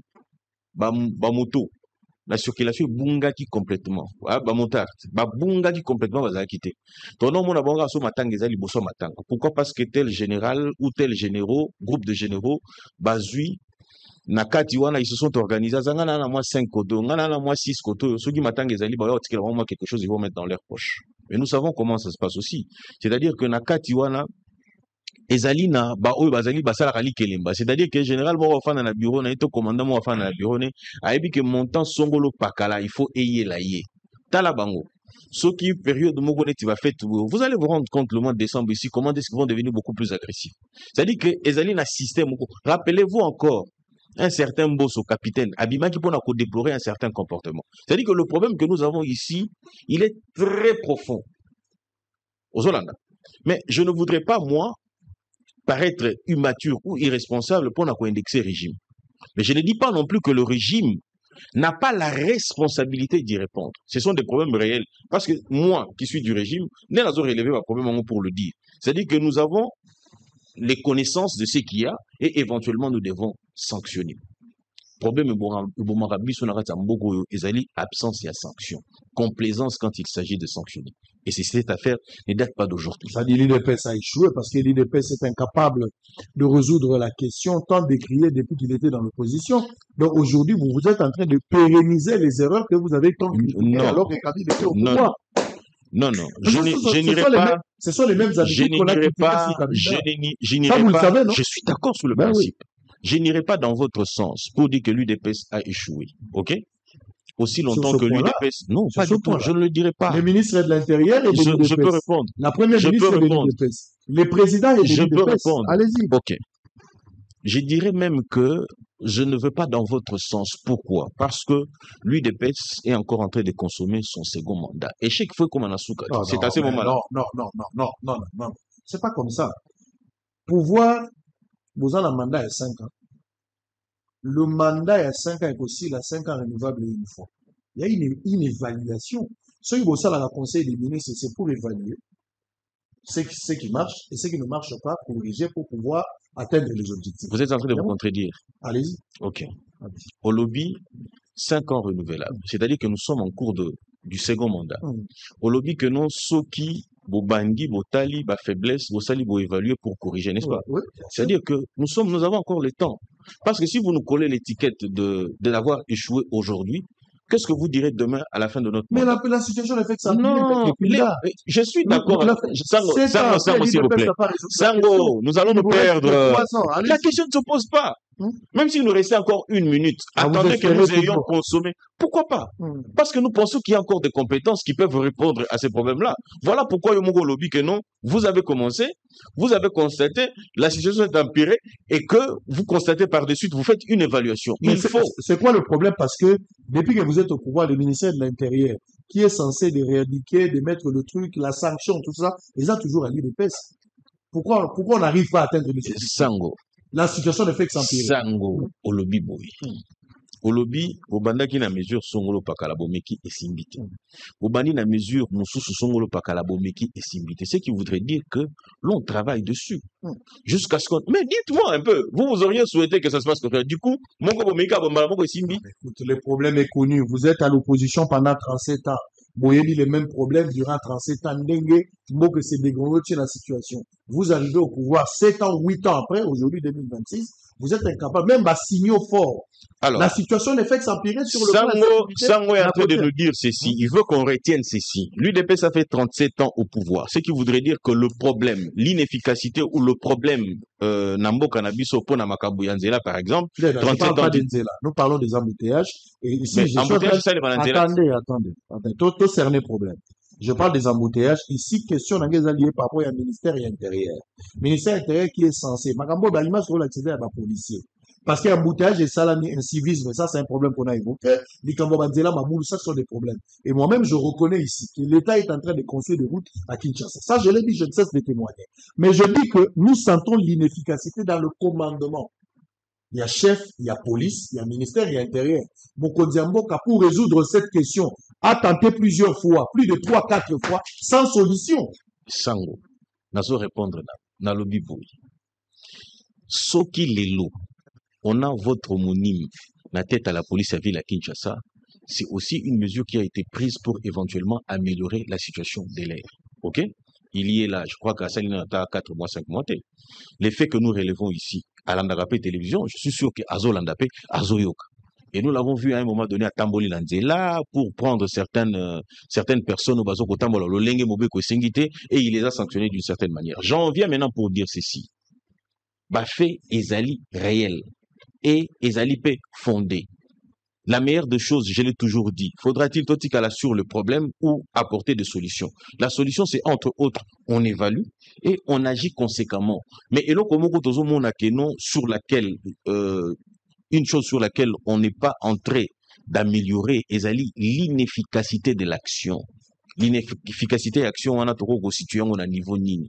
bah, moto. La circulation bunga qui complètement. Bah, motard. Bah, bunga qui complètement va quitter. Ton nom, on a bon so matang, les ali bosso matang. Pourquoi? Parce que tel général ou tel généraux, groupe de généraux, bazui, nakati wana, ils se sont organisés. Zangana na moi 5 koto, ngana na moi 6 koto. Ceux qui matang, les ali, bah, vraiment quelque chose, ils vont mettre dans leur poche. Mais nous savons comment ça se passe aussi. C'est-à-dire que nakati wana, ezali na ba oyo bazali basala kali kelemba, c'est-à-dire que général mo fa na bureau na to commandant mo fa na bureau ne ayebi que montant songolo pakala il faut ayé la yé tala bango ce qui période moko ne tu vas faire vous allez vous rendre compte le mois de décembre ici comment est-ce qu'ils vont devenir beaucoup plus agressifs, c'est-à-dire que ezali na système moko. Rappelez-vous encore un certain boss au capitaine Abima qui peut déplorer un certain comportement, c'est-à-dire que le problème que nous avons ici il est très profond aux Hollande. Mais je ne voudrais pas moi paraître immature ou irresponsable pour indexer le régime. Mais je ne dis pas non plus que le régime n'a pas la responsabilité d'y répondre. Ce sont des problèmes réels. Parce que moi, qui suis du régime, nous avons relevé un problème pour le dire. C'est-à-dire que nous avons les connaissances de ce qu'il y a et éventuellement nous devons sanctionner. Problème absence et sanction. Complaisance quand il s'agit de sanctionner. Et cette affaire ne date pas d'aujourd'hui. Ça dit l'IDPS a échoué parce que l'IDPS est incapable de résoudre la question tant décriée depuis qu'il était dans l'opposition. Donc aujourd'hui, vous êtes en train de pérenniser les erreurs que vous avez tant critiquées alors que Kabila était au pouvoir. Non, je n'irai pas. Ce sont les mêmes habitudes qu'on a critiquées sur Kabila. Je n'irai pas. Savez, non? Je suis d'accord sur le principe. Oui. Je n'irai pas dans votre sens pour dire que l'UDPS a échoué. OK? Aussi longtemps que l'UDPS. Non, pas du tout. Je ne le dirai pas. Le ministre de l'Intérieur et de l'UDPS. Je peux répondre. La première ministre de l'UDPS. Les présidents et je peux répondre. Allez-y. OK. Je dirais même que je ne veux pas dans votre sens. Pourquoi? Parce que l'UDPS est encore en train de consommer son second mandat. Et chaque fois comme on a souka. C'est à ce moment-là. Non. C'est pas comme ça. Pouvoir, vous avez un mandat à 5 ans. Le mandat est à 5 ans et aussi la 5 ans renouvelable une fois. Il y a une évaluation. Ce qui est à la conseil des ministres, c'est pour évaluer ce qui marche et ce qui ne marche pas, corriger pour pouvoir atteindre les objectifs. Vous êtes en train de vous contredire. Allez-y. OK. Allez-y. Au lobby, 5 ans renouvelables. C'est-à-dire que nous sommes en cours du second mandat. Au lobby que nous, ceux qui bo bandi, bo tali, ba faiblesse, bo sali, bo évaluer pour corriger, n'est-ce pas? Oui, c'est-à-dire que nous avons encore le temps. Parce que si vous nous collez l'étiquette de l'avoir échoué aujourd'hui, qu'est-ce que vous direz demain à la fin de notre mandat? Mais la situation est faite ça. Non, je suis d'accord. Sango, s'il vous plaît. Sango, nous allons nous perdre. La question ne se pose pas. Même s'il nous restait encore 1 minute, attendez que nous ayons consommé. Pourquoi pas? Parce que nous pensons qu'il y a encore des compétences qui peuvent répondre à ces problèmes-là. Voilà pourquoi Yomongo Lobby que non, vous avez commencé, vous avez constaté, la situation est empirée et que vous constatez par-dessus, vous faites une évaluation. Il faut. C'est quoi le problème? Parce que depuis que vous êtes au pouvoir, le ministère de l'Intérieur, qui est censé de rééduquer, de mettre le truc, la sanction, tout ça, ils ont toujours allié l'épaisse. Pourquoi on n'arrive pas à atteindre le Sango. La situation ne fait que s'empirer. Sango, au lobby boy. Au lobby, au banda qui na mesure songolo pakalabomeki et simbité. Au bandi na mesure moussousou songolo pakalabomeki et simbité. Ce qui voudrait dire que l'on travaille dessus. Jusqu'à ce qu'on... Mais dites-moi un peu, vous auriez souhaité que ça se passe comme ça. Du coup, mon bomeka bombalaboko et simbi. Le problème est connu. Vous êtes à l'opposition pendant 37 ans. Vous avez les mêmes problèmes durant 37 ans. Dengue, que c'est dégradé la situation. Vous arrivez au pouvoir 7 ans, 8 ans après, aujourd'hui 2026, vous êtes incapable, même à signaux forts. Alors, la situation ne fait que s'empirer sur le plan de la sécurité. Sango est en train de nous dire ceci. Il veut qu'on retienne ceci. L'UDP, ça fait 37 ans au pouvoir. Ce qui voudrait dire que le problème, l'inefficacité ou le problème, Nambo Kanabiso Pona Makabuyanzela, par exemple, 37 ans. Nous parlons des embouteillages. Et ici, attendez. Tout cerné problème. Je parle des embouteillages. Ici, question d'un allié par rapport au ministère intérieur. Ministère intérieur qui est censé. Makambo Balima sur l'accès à la policier. Parce qu'il y a un embouteillage et ça, un civisme. Ça, c'est un problème qu'on a évoqué. Likambo Banzela, Mamoul, ça, ce sont des problèmes. Et moi-même, je reconnais ici que l'État est en train de construire des routes à Kinshasa. Ça, je l'ai dit, je ne cesse de témoigner. Mais je dis que nous sentons l'inefficacité dans le commandement. Il y a chef, il y a police, il y a ministère, il y a intérieur. Mokonzi Mboka, pour résoudre cette question, a tenté plusieurs fois, plus de 3-4 fois, sans solution. Sango, nazo répondre na lobby boy. Soki lelo, on a votre homonyme, la tête à la police à ville à Kinshasa, c'est aussi une mesure qui a été prise pour éventuellement améliorer la situation de l'air. Ok? Il y est là, je crois qu'à Salina, 4 mois, 5 mois. Les faits que nous relevons ici, à l'Andagapé Télévision, je suis sûr qu'Azo Landapé, Azo Yoka. Et nous l'avons vu à un moment donné à Tamboli Lanzela pour prendre certaines personnes au Bazoko Tambola, le Lenge Mobeko Sengite, et il les a sanctionnés d'une certaine manière. J'en viens maintenant pour dire ceci. Bafé Ezali réel et Ezali P fondé. La meilleure des choses, je l'ai toujours dit, faudra-t-il totikala sur le problème ou apporter des solutions? La solution, c'est entre autres, on évalue et on agit conséquemment. Mais sur laquelle, une chose sur laquelle on n'est pas entré d'améliorer, Ezali, l'inefficacité de l'action. L'inefficacité de l'action, on a trop constitué à niveau nini.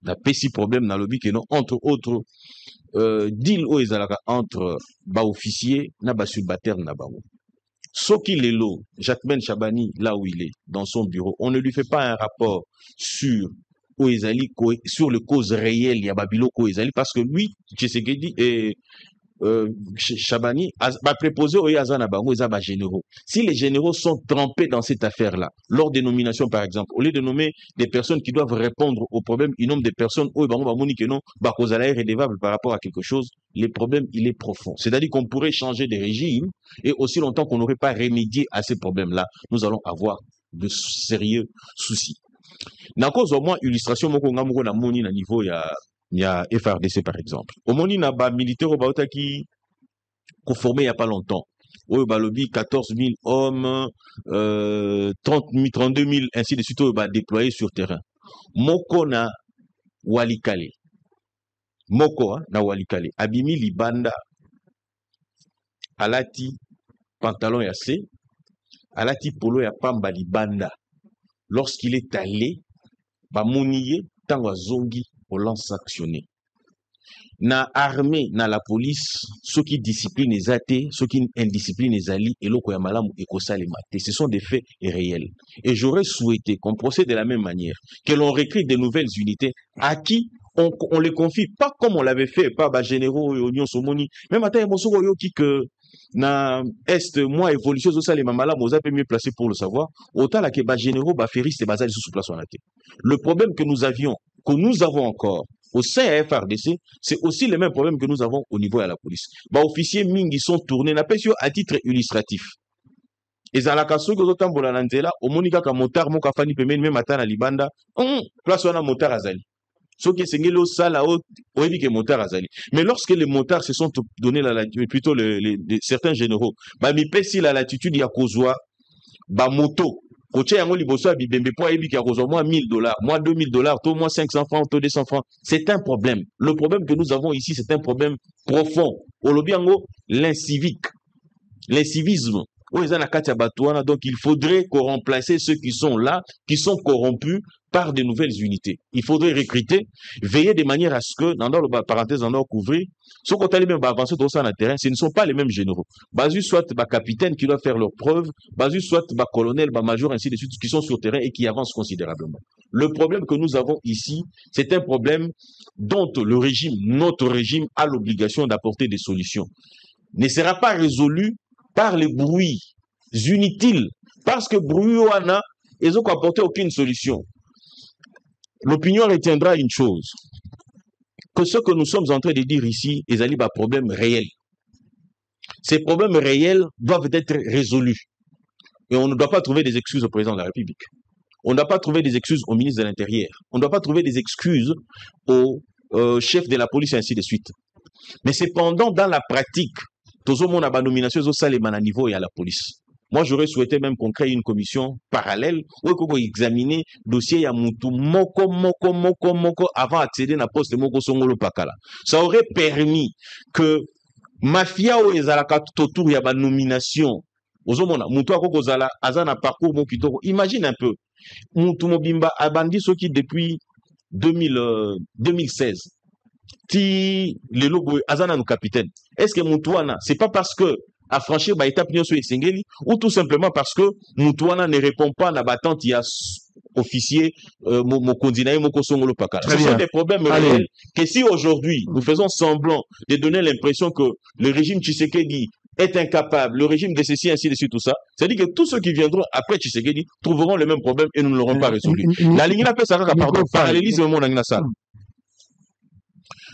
La petit problème dans le but que non, entre autres, deal o ezalaka entre ba officier na ba subalterne na bango. Soki lelo, Jacquemain Chabani, là où il est, dans son bureau, on ne lui fait pas un rapport sur sur les causes réelles, il y a Babilo ko ezali, parce que lui, Tshisekedi et Chabani va préposer au Yazana Bango et généraux. Si les généraux sont trempés dans cette affaire-là, lors des nominations par exemple, au lieu de nommer des personnes qui doivent répondre aux problèmes, ils nomment des personnes où Bakozala est redevable par rapport à quelque chose, le problème il est profond. C'est-à-dire qu'on pourrait changer de régime et aussi longtemps qu'on n'aurait pas remédié à ces problèmes-là, nous allons avoir de sérieux soucis. N'a cause au moins illustration moko ngamuko na moni na niveau il y a FRDC par exemple. Au Moni n'a pas militaire au Baota qui conformé il n'y a pas longtemps. Au Balobi, 14 000 hommes, 32 000, ainsi de suite, déployés sur terrain. Moko na Walikale. Moko na Walikale. Abimi Libanda. Alati pantalon ya C. Alati polo ya pamba Libanda. Lorsqu'il est allé, Bamoniye, Tangwa Zongi, au lance actionné. Na armée, na la police, ceux qui disciplinent les athées, ceux qui indisciplinent les alliés, et l'oko yamalam et kosale mate. Ce sont des faits réels. Et j'aurais souhaité qu'on procède de la même manière, que l'on recrée de nouvelles unités à qui on les confie, pas comme on l'avait fait, pas bas généraux et oignons somoni. Même à taille yo qui que na est moi évolution ça les mamala moza peut mieux placé pour le savoir. Autant la que bas généraux bas ferris et basal sous place on a été. Le problème que nous avons encore au sein de FRDC, c'est aussi le même problème que nous avons au niveau de la police. Bah, officiers mingi sont tournés, n'a pas à titre illustratif. Et à la casso que autant pour la lantela, au monika ka motar, mon kafani peut même matin à Libanda, place on a motar azali. Ce qui est sengeli au sale à haute, au que motard azali. Mais lorsque les motards se sont donné la latitude, plutôt certains généraux, bah, mi pesi la latitude, ya kozwa, bah, moto. Koche yango liboso ya bibembe po ayebi ka kozwa moins $1000, moins $2000, tout moins 500 francs, tout 200 francs. C'est un problème. Le problème que nous avons ici, c'est un problème profond. Au lobby yango, l'incivisme. Donc il faudrait qu'on remplace ceux qui sont là, qui sont corrompus par de nouvelles unités. Il faudrait recruter, veiller de manière à ce que, dans le parenthèse, on couvrir, ce qu'on a même avancer dans le terrain, ce ne sont pas les mêmes généraux. Basu soit capitaine qui doit faire leurs preuves, Basu soit colonel, major, ainsi de suite, qui sont sur le terrain et qui avancent considérablement. Le problème que nous avons ici, c'est un problème dont le régime, notre régime, a l'obligation d'apporter des solutions. Ne sera pas résolu par les bruits inutiles, parce que bruit wana, ils n'ont apporté aucune solution. L'opinion retiendra une chose, que ce que nous sommes en train de dire ici, ils allaient un problème réel. Ces problèmes réels doivent être résolus. Et on ne doit pas trouver des excuses au président de la République. On ne doit pas trouver des excuses au ministre de l'Intérieur. On ne doit pas trouver des excuses au chef de la police et ainsi de suite. Mais cependant, dans la pratique, tout le monde a une nomination au Salé-Man à niveau et à la police. Moi, j'aurais souhaité même qu'on crée une commission parallèle où on examiner le dossier ya mutu moko avant d'accéder à la poste de Moko Songolo Pakala. Ça aurait permis que mafia ou ezalaka tout autour ya ba nomination. Ozomona mutu akoko zala azana parcours mon kitoko. Imagine un peu. Mutu mobimba abandi soki depuis 2016. Ti le logo azana no capitaine. Est-ce que Moutouana, c'est pas parce que a franchi ba étape sur Sengeli ou tout simplement parce que Moutouana ne répond pas à la battante, il y a officier mon candidat mon Songolo Pakala. Ce sont des problèmes réels que si aujourd'hui nous faisons semblant de donner l'impression que le régime Tshisekedi est incapable, le régime de ceci, ainsi de suite, tout ça, c'est-à-dire que tous ceux qui viendront après Tshisekedi trouveront le même problème et nous ne l'aurons pas résolu. La ligne n'a pas ça, pardon, parallélisme mon salle.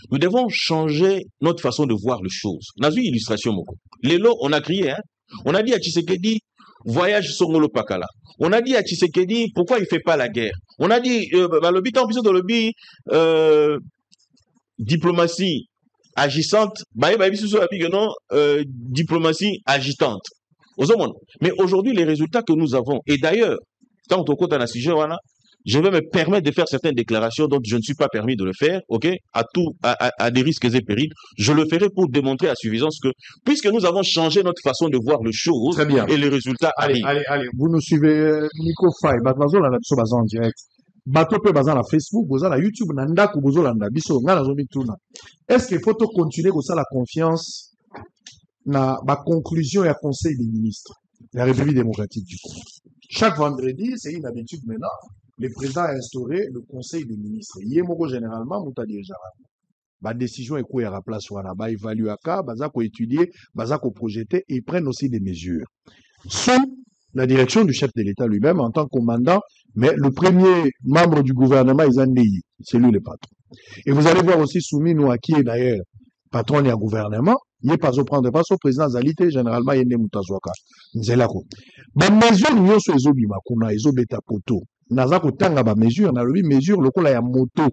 Nous devons changer notre façon de voir les choses. On a vu une illustration, Moko. Les lots, on a crié, hein. On a dit à Tshisekedi, voyage Songolo Pakala. On a dit à Tshisekedi, pourquoi il ne fait pas la guerre? On a dit, le tant plus de lobby, diplomatie agissante, diplomatie agitante. Mais aujourd'hui, les résultats que nous avons, et d'ailleurs, tant qu'on compte dans la sujet, je vais me permettre de faire certaines déclarations dont je ne suis pas permis de le faire, ok, à des risques et périls. Je le ferai pour démontrer à suffisance que, puisque nous avons changé notre façon de voir les choses, très bien, et les résultats arrivent. Allez, vous nous suivez, Nico Faye, Batmazo, la nation en direct. Bato pe bazan la Facebook, bazan la YouTube, nanda ku bozo landa biso nga na zomi tuna. Est-ce qu'il faut continuer comme ça la confiance na ba conclusion et à conseil des ministres de la République démocratique du Congo? Chaque vendredi, c'est une habitude maintenant. Le président a instauré le conseil des ministres. Yemoko généralement, mouta déjà. Ba décision est quoi à la place wana, ba évaluer ka, baza ko étudier, baza ko projeter et prennent aussi des mesures. Sous la direction du chef de l'État lui-même en tant que commandant, mais le premier membre du gouvernement, c'est lui le patron. Et vous allez voir aussi soumis nous à qui est d'ailleurs patron du gouvernement, il n'est pas au prendre pas au président Zalité, généralement il est Moutazouaka. Nzelako. Ba mesure nous sur les obima kuna les obeta poto. Naza ko tanga ba mesure na lobi mesure lokola ya moto.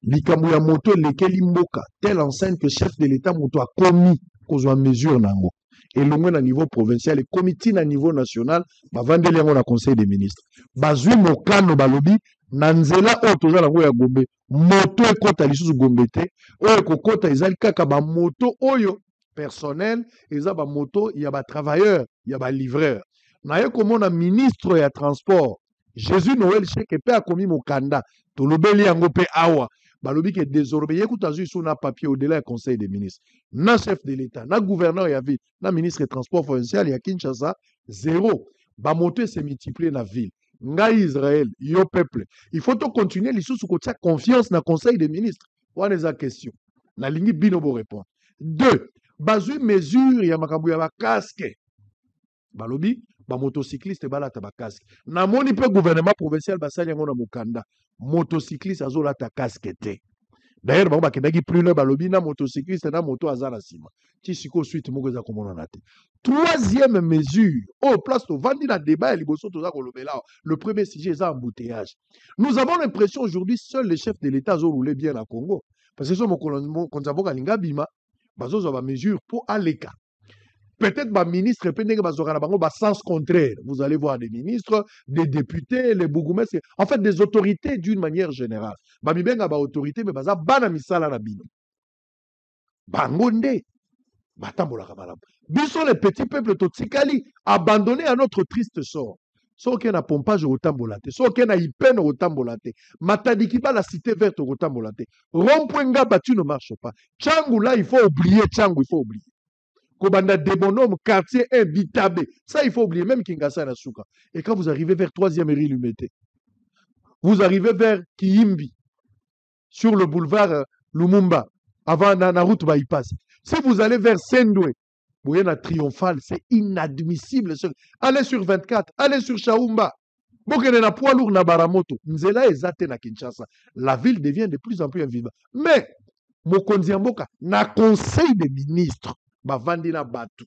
Likambo ya moto lekeli mboka telle enseigne que chef de l'État moto a commis kozwa mesure nango. Et le moins à niveau provincial, les comités à niveau national, bah vendez les au conseil des ministres. Bazui mokano balobi, nanzela o toza la ya gombe, moto e kota lisusu gombete, o e kokota ezali kaka ba moto oyo personnel, eza ba moto ya ba travailleur, ya ba livreur. Na ye komona ministre ya transport, Jésus Noël Cheke pe a commis mokanda, to lobeli yango pe awa. Balobi que désormais, écoutez, sur un papier au-delà du conseil des ministres, na chef de l'État, na gouverneur y avait, na ministre des Transports provincial, y a Kinshasa, zéro. Ba moto se multiplier na ville. Nga Israël, yo peuple. Il faut continuer les sous côté confiance na conseil des ministres. On est à question. Na lingi binobo répond. Deux, bazu mesure ya makabu ya ba casque. Balobi, ba motocycliste balata ba casque. Na moni pe gouvernement provincial basali yango na mukanda. Motocycliste azolata casque te. D'ailleurs, bango bakendaki plus loin balobi na motocycliste na moto aza na sima. Ti siko suite moko eza komona na te. Troisième mesure, place to vandi na débat liboso toza kolobela. Le premier sujet est embouteillage. Nous avons l'impression aujourd'hui seuls les chefs de l'État ont roulé bien à Congo parce que so mokonzabo kalinga bima bazo za ba mesure pour aleka. Peut-être ba ministre pendenge bazoka na bango ba sens contraire. Vous allez voir des ministres, des députés, les bourgmestres, en fait des autorités d'une manière générale. Ba mibenga ba autorité mais baza bana misala na bino. Bango nde batambolaka malamu. Biso les petits peuples totikali abandonnés à notre triste sort. Soki na pompage au tambolate, soki na hypen au tambolate, matadiki ba la cité verte au tambolate. Rond-point battu ne marche pas. Tchangou là il faut oublier, Tchangou il faut oublier. Kobanda Débonhomme, quartier Bitabe. Ça, il faut oublier, même Kingasa na Souka. Et quand vous arrivez vers 3e rue Lumete, vous arrivez vers Kiyimbi, sur le boulevard Lumumba, avant la route bypass. Si vous allez vers Sendwe, vous voyez la triomphale, c'est inadmissible. Allez sur 24, allez sur Chaumba. Bokene na poids lourd na Baramoto. Nzela ezate na Kinshasa. La ville devient de plus en plus invivable. Mais, Mokonzi Mboka, na conseil des ministres, bavandi na batu.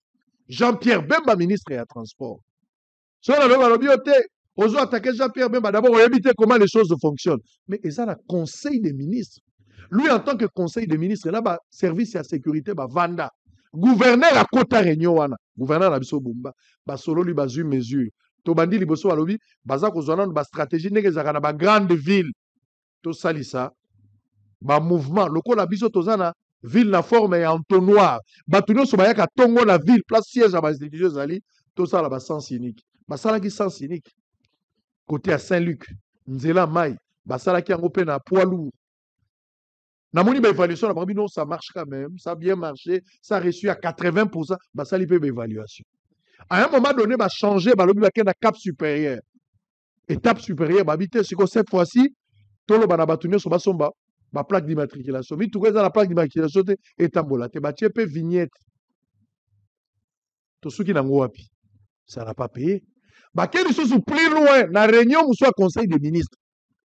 Jean-Pierre Bemba, ministre et à transport. Si on a le attaquer Jean-Pierre Bemba, d'abord, on va éviter comment les choses fonctionnent. Mais ils ont le conseil des ministres. Lui, en tant que conseil des ministres, là, bah, service et à sécurité, bah, Vanda. Gouverneur à Kota Réunion, gouverneur à Bisso Bumba, bah, solo lui, bah, une mesure. Tobandi Liboso Alobi, bah, ça, qu'on a une stratégie, n'a pas grande ville. Tout ça, bah, mouvement. Le coup, la Bisso Tozana, ville na forme et entonnoir. Batuno sobayaka tongo la ville, place siège à base institutions ali, tout ça là bas sens unique. Basala qui sens unique. Côté à Saint-Luc, Nzela Mai, basala qui en open à poids lourd. Na moni ba évaluation na non ça marche quand même, ça a bien marché, ça a reçu à 80%, basali peut évaluation. À un moment donné ba changer ba lobi ba ken na cap supérieur. Étape supérieure ba bité ce que cette fois-ci tolo ba na batuno so basomba ba plaque d'immatriculation. Mais tout ça la plaque d'immatriculation est embolate. Ba tiepé vignette. Tout ce qui n'a wapi. Ça n'a pas payé. Ba quel chose plus loin na réunion ou soit conseil des ministres.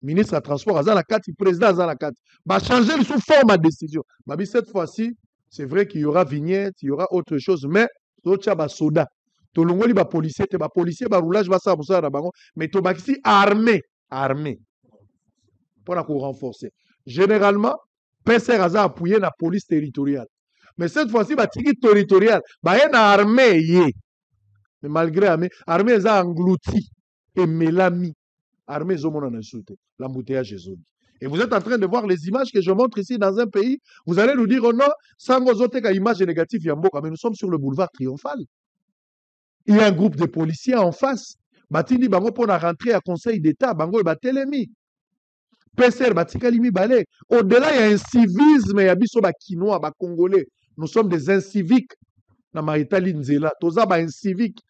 Ministre à transport azala 4, président azala 4. Ba changer sous forme de décision. Ba bi cette fois-ci, c'est vrai qu'il y aura vignette, il y aura autre chose mais l'autre ba soda. To longoli ba policier ba roulage ba ça na bango mais to ba si armé pour la renforcer. Généralement, PSR a appuyé la police territoriale. Mais cette fois-ci, la police territoriale, il y a une armée. Mais malgré l'armée, elle a englouti et mélami. L'armée, elle a insulté. L'embouteillage est zone. Et vous êtes en train de voir les images que je montre ici dans un pays. Vous allez nous dire, oh non, sans vous autres images négatives, mais nous sommes sur le boulevard Triomphal. Il y a un groupe de policiers en face. Batini Bango pour rentrer à conseil d'État, Bango et Batelemi. PCR Batikalimi Balé. Au-delà, il y a un civisme, il y a biso ba Kinois, ba Congolais. Nous sommes des inciviques. Na Maritali Nzela, toza ba inciviques.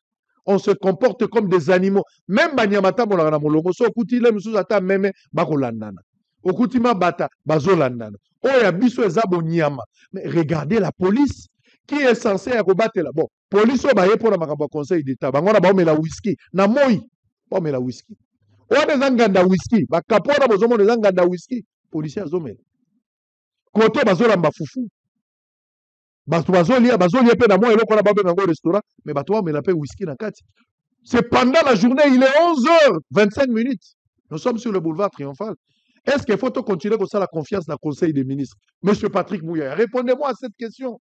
On se comporte comme des animaux. Même Banyamata Molana Molongo, so Kutile Musuzata Meme Bakolandana. Okutima Bata Bazolandana. Oh, il y a biso ezabo Nyama. Mais regardez la police qui est censée combattre là. Bon, police ba ye pour la conseil d'État. Bangona ba la whisky. Na moi, ba la whisky. On est en whisky. Ba kapora bozomo des anganda whisky. Policiers azomel. Côté bazola mbafufu. Bazolia pe na moi eloko na babe na restaurant mais bato me la pe whisky na kati. C'est pendant la journée, il est 11h25. Nous sommes sur le boulevard Triomphal. Est-ce qu'il faut continuer comme ça la confiance dans le Conseil des ministres? Monsieur Patrick Mouya, répondez-moi à cette question.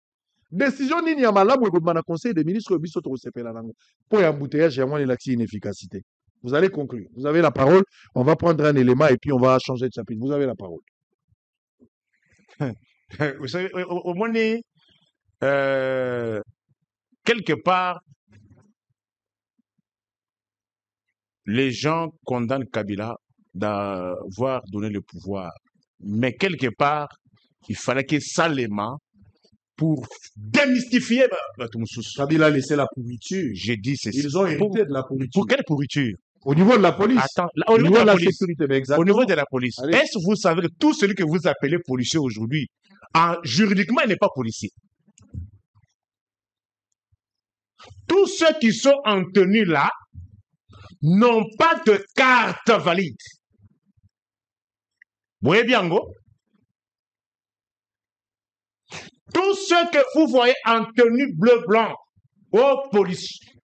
Décision nini ya malamu ko na Conseil des ministres biso to sepela nango. Pour embouteillage ya moni l'action inefficacité. Vous allez conclure. Vous avez la parole. On va prendre un élément et puis on va changer de chapitre. Vous avez la parole. Vous savez, au moins, quelque part, les gens condamnent Kabila d'avoir donné le pouvoir. Mais quelque part, il fallait que salement, pour démystifier Kabila a laissé la pourriture. J'ai dit c'est Ils ont hérité de la pourriture. Pour quelle pourriture? Au niveau de la police. Attends, au niveau de la police. Sécurité, mais au niveau de la police. Allez. Est-ce que vous savez que tout celui que vous appelez policier aujourd'hui, juridiquement, il n'est pas policier? Tous ceux qui sont en tenue là n'ont pas de carte valide. Vous voyez bien, go? Tous ceux que vous voyez en tenue bleu-blanc, aux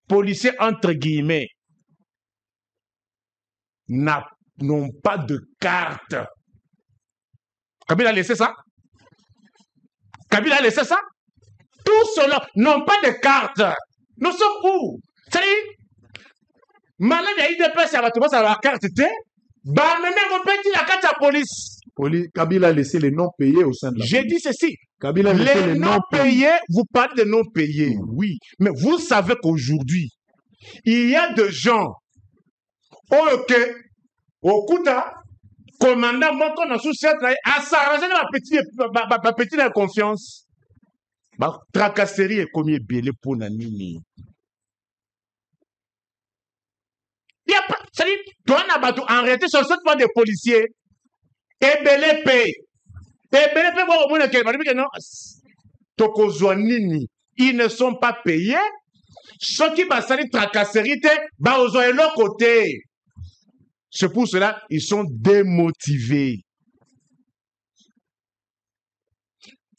policiers entre guillemets, n'ont pas de carte. Kabila a laissé ça? Kabila a laissé ça? Tous ceux-là n'ont pas de carte. Nous sommes où? C'est-à-dire, malade à IDPS, ça va trouver la carte. Bah, maintenant, on peut dire la carte à la police. Kabila a laissé les non payés au sein de la J'ai police. dit ceci. Kabila a laissé Les non payés, vous parlez de non payés, oui. Mais vous savez qu'aujourd'hui, il y a des gens, ok, au Kouta, commandant, moi, qu'on a sous-chef, à s'arranger ma petite confiance. Bah, tracasserie est combien belé pour Nanini. Il n'y a pas, c'est-à-dire, toi, Nabatou, arrêtez sur cette fois des policiers, et belé paye. Et belé paye, bon, au moins, que non, Tokozouanini, ils ne sont pas payés. Ceux qui vont salir tracasserie, bah, aux autres côté. C'est pour cela, ils sont démotivés.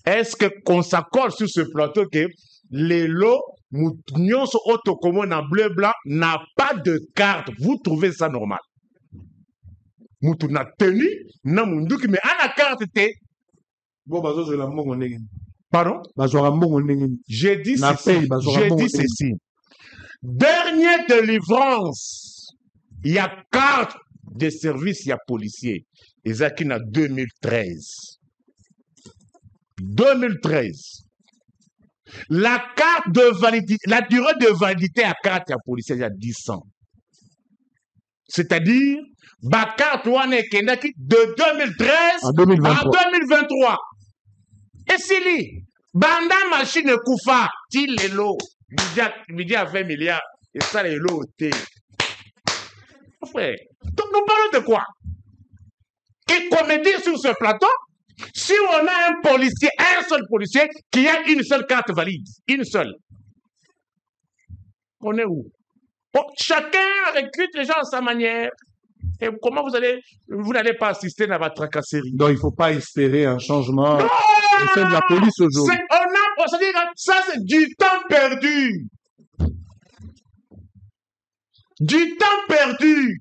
Est-ce qu'on s'accorde sur ce plateau que les lots, nous sommes en bleu blanc, n'a pas de carte? Vous trouvez ça normal? Nous avons tenu, mais à la carte, bon, pardon? J'ai dit ceci. Dernière délivrance, il y a carte de service, il y a policier. Et ça qui n'a 2013. 2013. La carte de validité, la durée de validité à carte à policier, il y a 10 ans. C'est-à-dire, ma carte de 2013 à 2023. Et s'il y banda machine koufa, til les lots, midi à 20 milliards, et ça les lots. Frère, donc nous parlons de quoi? Et qu'on me dit sur ce plateau, si on a un policier, un seul policier, qui a une seule carte valide, une seule, on est où? Bon, chacun recrute les gens à sa manière. Et comment vous n'allez pas assister à votre tracasserie? Donc il ne faut pas espérer un changement au sein de la police aujourd'hui. Ça, c'est du temps perdu. Du temps perdu.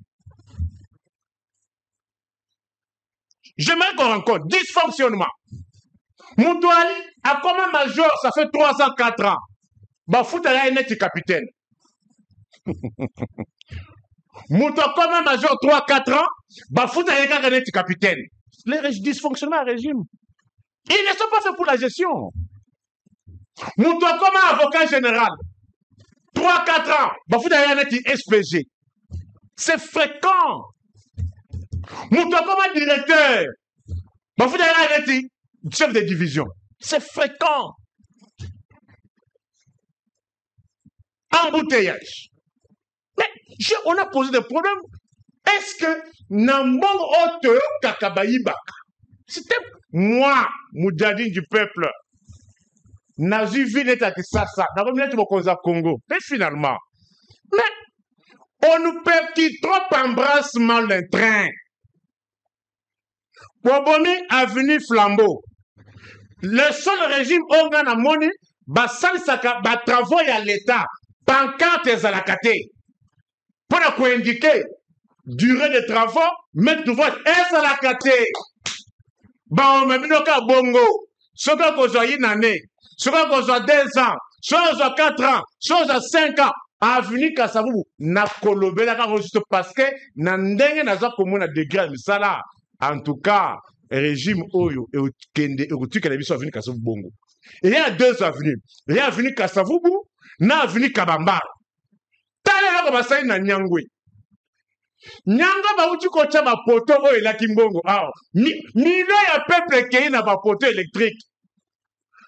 J'aimerais qu'on rencontre dysfonctionnement. Moutouali, à comme un major, ça fait 3 ans, 4 ans. Bah, foutala est net capitaine. Moutouali, comme un major, 3, 4 ans, bah, foutala est net capitaine. Les dysfonctionnements à régime. Ils ne sont pas faits pour la gestion. Moutouali, comme un avocat général, 3, 4 ans, bah, foutala est net SPG. C'est fréquent. Moutouali, comme un directeur, bah, foutala est net chef de division. C'est fréquent. Embouteillage. Mais on a posé des problèmes. Est-ce que Nambong Oto Kakabaïbaka, c'était moi, Moudjadine du peuple, Nazu Vineta Kisasa, Nabomilette Mokoza Congo. Mais finalement, on nous perd qui trop embrasse mal le train. Bobomi Avenue Flambeau. Le seul régime organe à monnaie, travaux à l'État, pancarte et à la caté. Pour indiquer durée de travaux, mettre de vote et à la caté. Bon, mais minoka bongo, ce qu'on soit une année, ce qu'on soit 2 ans, ce qu'on soit 4 ans, ce qu'on soit 5 ans, avenue Kassavou, na kolobé la juste parce que n'andenge na za commune à degré misala. En tout cas, régime Oyo et Kende et Otuka la mission avenue Kassavou bongo. Et il y a 2 avenues. Il y a avenue Kassavou, na avenue Kabamba. Tala la comme ça na Nyangwe. Nyanga ba uti ko cha ba poto oyo la kimbongo. Ah, milo ya peuple qui na ba poto électrique.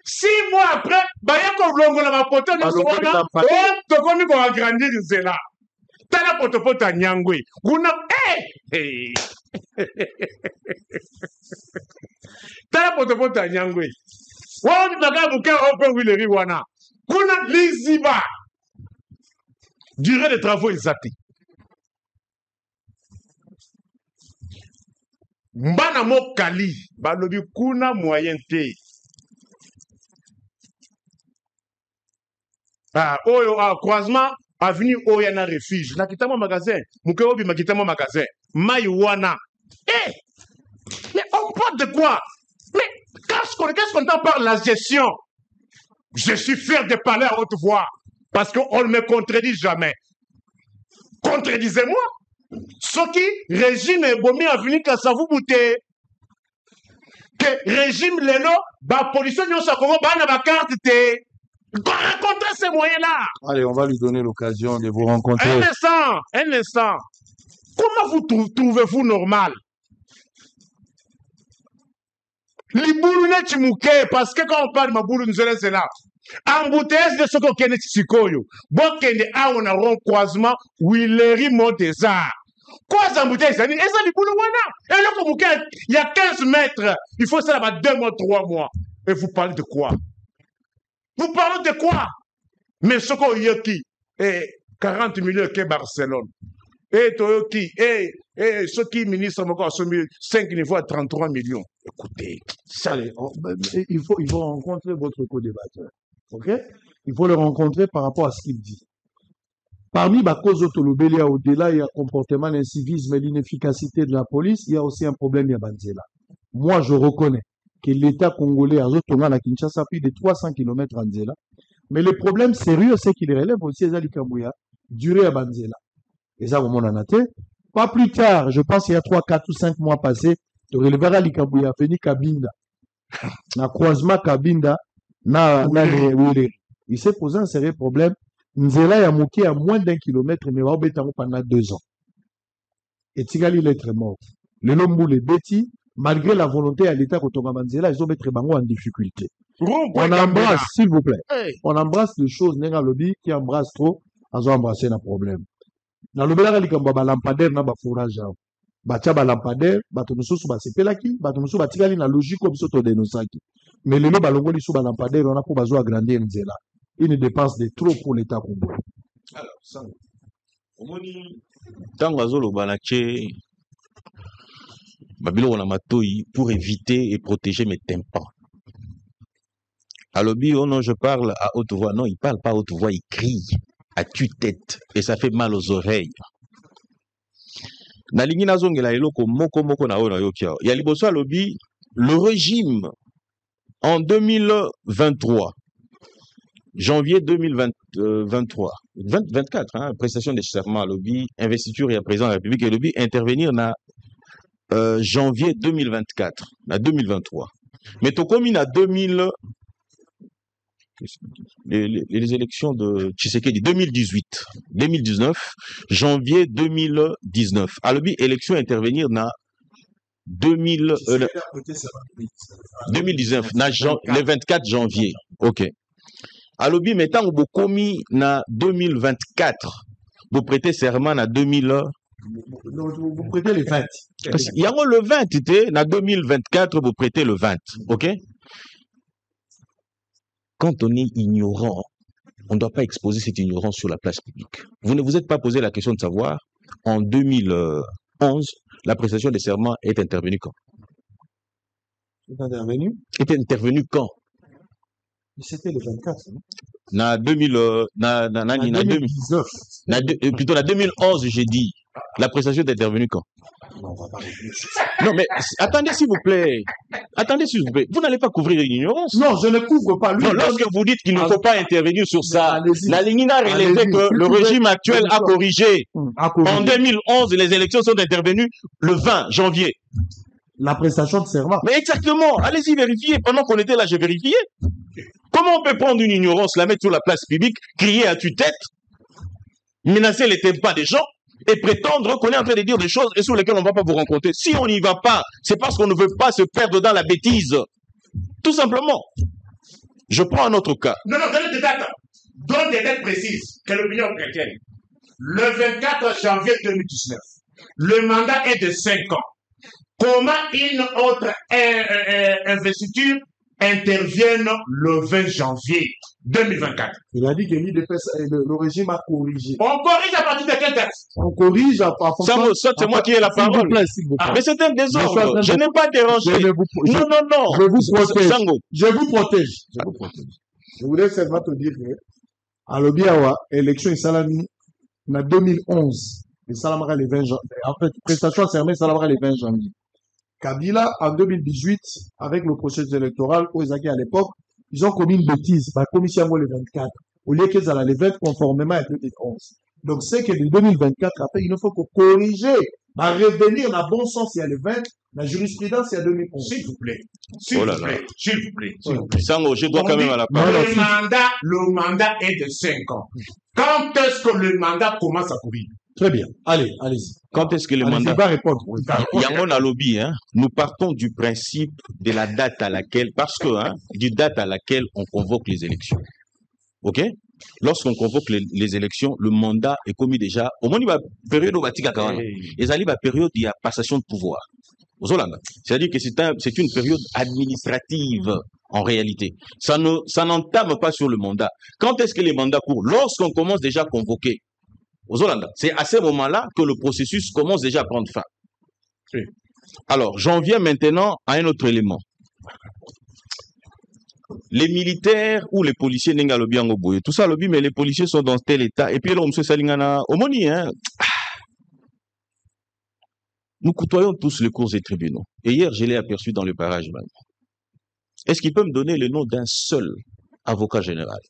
6 mois après, ba yako longo na ba poto ni sona. Oh, to komi ko agrandir zela. Tala poto Nyangwe. Kuna hey. Tala poto Nyangwe. Wao nitaka buka open wileri wana. Kuna liziba. Durée de travaux exacte. Mbana mokali, balobi kuna moyen te. Croisement, avenue Oyana Refuge. Nakitamo magasin. Mukeobi Makitamo magasin. Maïwana. Mais on parle de quoi? Mais qu'est-ce qu'on entend par la gestion? Je suis fier de parler à haute voix parce qu'on ne me contredit jamais. Contredisez-moi. Ce qui régime est bomi à venir quand ça vous bouté. Que régime l'élo, police nous a comment ma carte te. Rencontrer ces moyens-là. Allez, on va lui donner l'occasion de vous rencontrer. Un instant. Comment vous trouvez-vous normal? Liboulou ne chimouke, parce que quand on parle de Maboulou, nous allons là. Embouteillage de ce qu'on connaît Sikoyo. Bon, qu'il a on a rond croisement, Willery Montésar. Quoi, embouteillage, ça dit, et ça, Liboulou, voilà. Et là, il y a 15 mètres. Il faut ça là-bas 2 mois, 3 mois. Et vous parlez de quoi? Vous parlez de quoi? Mais ce qu'on y a qui? 40 millions que Barcelone. Et Toyoki, ce qui ministre encore 5 niveaux à 33 millions. Écoutez, ça. Allez, il faut rencontrer votre co-débatteur. OK? Il faut le rencontrer par rapport à ce qu'il dit. Parmi les causes autolobéli, au-delà, il y a comportement, l'incivisme et l'inefficacité de la police, il y a aussi un problème, il y a Banzela. Moi, je reconnais que l'État congolais a Zotonga à Kinshasa plus de 300 km en Nzela. Mais le problème sérieux, c'est qu'il relève aussi les Alikambouya, durée à Banzela. Et ça, on en a été. Pas plus tard, je pense qu'il y a 3, 4 ou 5 mois passés, tu relèveras Alikambouya, Feni Kabinda. Na croisement Kabinda, il s'est posé un sérieux problème. Nzela y a manqué à moins d'1 kilomètre, mais va pendant 2 ans. Et Tigali, il est très mort. Le Lombo, les Betty, malgré la volonté à l'État Kotongamanzela, ils ont mis Bango en difficulté. On embrasse, s'il vous plaît. Hey. On embrasse les choses, n'est-ce pas, lobby, qui embrasse trop, ils ont embrassé le problème. Dans le bel air, lampadaire, n'a pas fourrage. Batia lampadaire, batonusu basepelaki, batonusu batikali na logique comme ça to dénonçaki. Mais le balongo li sous lampadaire, on a pour besoin agrandir Nzela. Une dépense de trop pour l'État congolais. Alors, ça. Tant que banache babilo on a matoi pour éviter et protéger mes tympans. À lobby, oh non, je parle à haute voix. Non, il parle pas à haute voix, il crie à tue-tête et ça fait mal aux oreilles. Na lingi na zongela eloko moko na ona yokia. Ya liboso lobby, le régime en 2023, janvier 2023, 24, hein, prestation de serment lobby, investiture et à président de la République et lobby intervenir na janvier 2024, na 2023. Mais tout comme il a 2000 les élections de Tshisekedi 2018, 2019, janvier 2019. À l'objet élection intervenir na 2019, le 24 janvier. OK. À l'objet mettant vous commis na 2024. Vous prêtez serment na 2000. Vous prêtez le 20. Il y a le 20 était na 2024 vous prêtez le 20. OK? Quand on est ignorant, on ne doit pas exposer cette ignorance sur la place publique. Vous ne vous êtes pas posé la question de savoir, en 2011, la prestation des serments est intervenue quand? Était intervenue quand? C'était le 24. Na 2019. Plutôt la 2011, j'ai dit. La prestation est intervenue quand? Non, mais attendez s'il vous plaît. Attendez s'il vous plaît. Vous n'allez pas couvrir l'ignorance. Non, je ne couvre pas. Lui, non, lorsque vous dites qu'il ne faut pas intervenir sur ça, la ligne a réalisé que le régime actuel a corrigé. En 2011, les élections sont intervenues le 20 janvier. La prestation de serment. Mais exactement. Allez-y vérifier. Pendant qu'on était là, j'ai vérifié. Comment on peut prendre une ignorance, la mettre sur la place publique, crier à tue-tête, menacer les tympans des gens et prétendre qu'on est en train de dire des choses et sur lesquelles on ne va pas vous rencontrer. Si on n'y va pas, c'est parce qu'on ne veut pas se perdre dans la bêtise. Tout simplement. Je prends un autre cas. Non, donne des dates. Donne des dates précises que l'opinion chrétienne. Le 24 janvier 2019, le mandat est de 5 ans. Comment une autre investiture intervienne le 20 janvier 2024. Il a dit que le régime a corrigé. On corrige à partir de quel texte? On corrige à partir de... Ça, c'est moi qui ai la parole. Mais c'est un désordre. Je n'ai pas dérangé. Non. Je vous protège. Je vous protège. Je voulais seulement te dire que alobi awa élection esalami na 2011 esalamaka le 20 janvier. En fait, prestation serment esalamaka le 20 janvier. Kabila, en 2018, avec le processus électoral, à l'époque, ils ont commis une bêtise. Bah, commission le 24. Au lieu qu'ils allaient le 20 conformément à 2011. Donc, c'est que le 2024, après, il ne faut que corriger, bah, revenir dans bon sens, il y a le 20, la jurisprudence, il y a 2011. S'il vous plaît. S'il vous plaît. Sango, je dois quand même à la parole. Le mandat est de 5 ans. Quand est-ce que le mandat commence à courir? Très bien. Allez-y. Quand est-ce que le mandat... va répondre. Yangon a lobby, hein. Nous partons du principe de la date à laquelle, parce que, du date à laquelle on convoque les élections. OK? Lorsqu'on convoque les élections, le mandat est commis déjà, au moins, il y a une période où il y a une période de passation de pouvoir. C'est-à-dire que c'est une période administrative, en réalité. Ça n'entame pas sur le mandat. Quand est-ce que les mandats courent? Lorsqu'on commence déjà à convoquer. C'est à ce moment-là que le processus commence déjà à prendre fin. Oui. Alors, j'en viens maintenant à un autre élément. Les militaires ou les policiers n'ont pas bien au tout ça, mais les policiers sont dans tel état. Et puis là, M. Salingana, Omoni, nous côtoyons tous les cours et tribunaux. Et hier, je l'ai aperçu dans le parage. Est-ce qu'il peut me donner le nom d'un seul avocat général?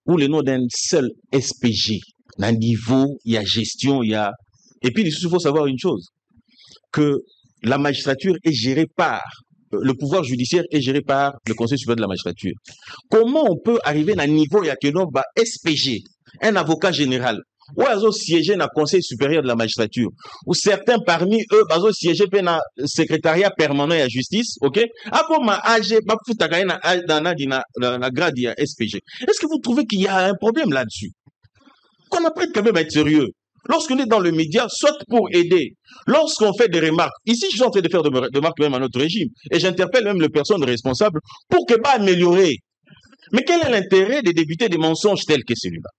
Ou le nom d'un seul SPG? D'un niveau, il y a gestion, il y a... Et puis, il faut savoir une chose, que la magistrature est gérée par, le pouvoir judiciaire est géré par le Conseil supérieur de la magistrature. Comment on peut arriver à un niveau, il y a que non, SPG, un avocat général, ou ils ont siégé dans le Conseil supérieur de la magistrature, ou certains parmi eux, ils ont siégé dans le secrétariat permanent de la justice, ok? Comment AG, dans la grade SPG. Est-ce que vous trouvez qu'il y a un problème là-dessus? Qu'on apprenne quand même à être sérieux. Lorsqu'on est dans le média, soit pour aider, lorsqu'on fait des remarques, ici je suis en train de faire des remarques même à notre régime, et j'interpelle même les personnes responsables pour que améliorer. Mais quel est l'intérêt de débiter des mensonges tels que celui-là?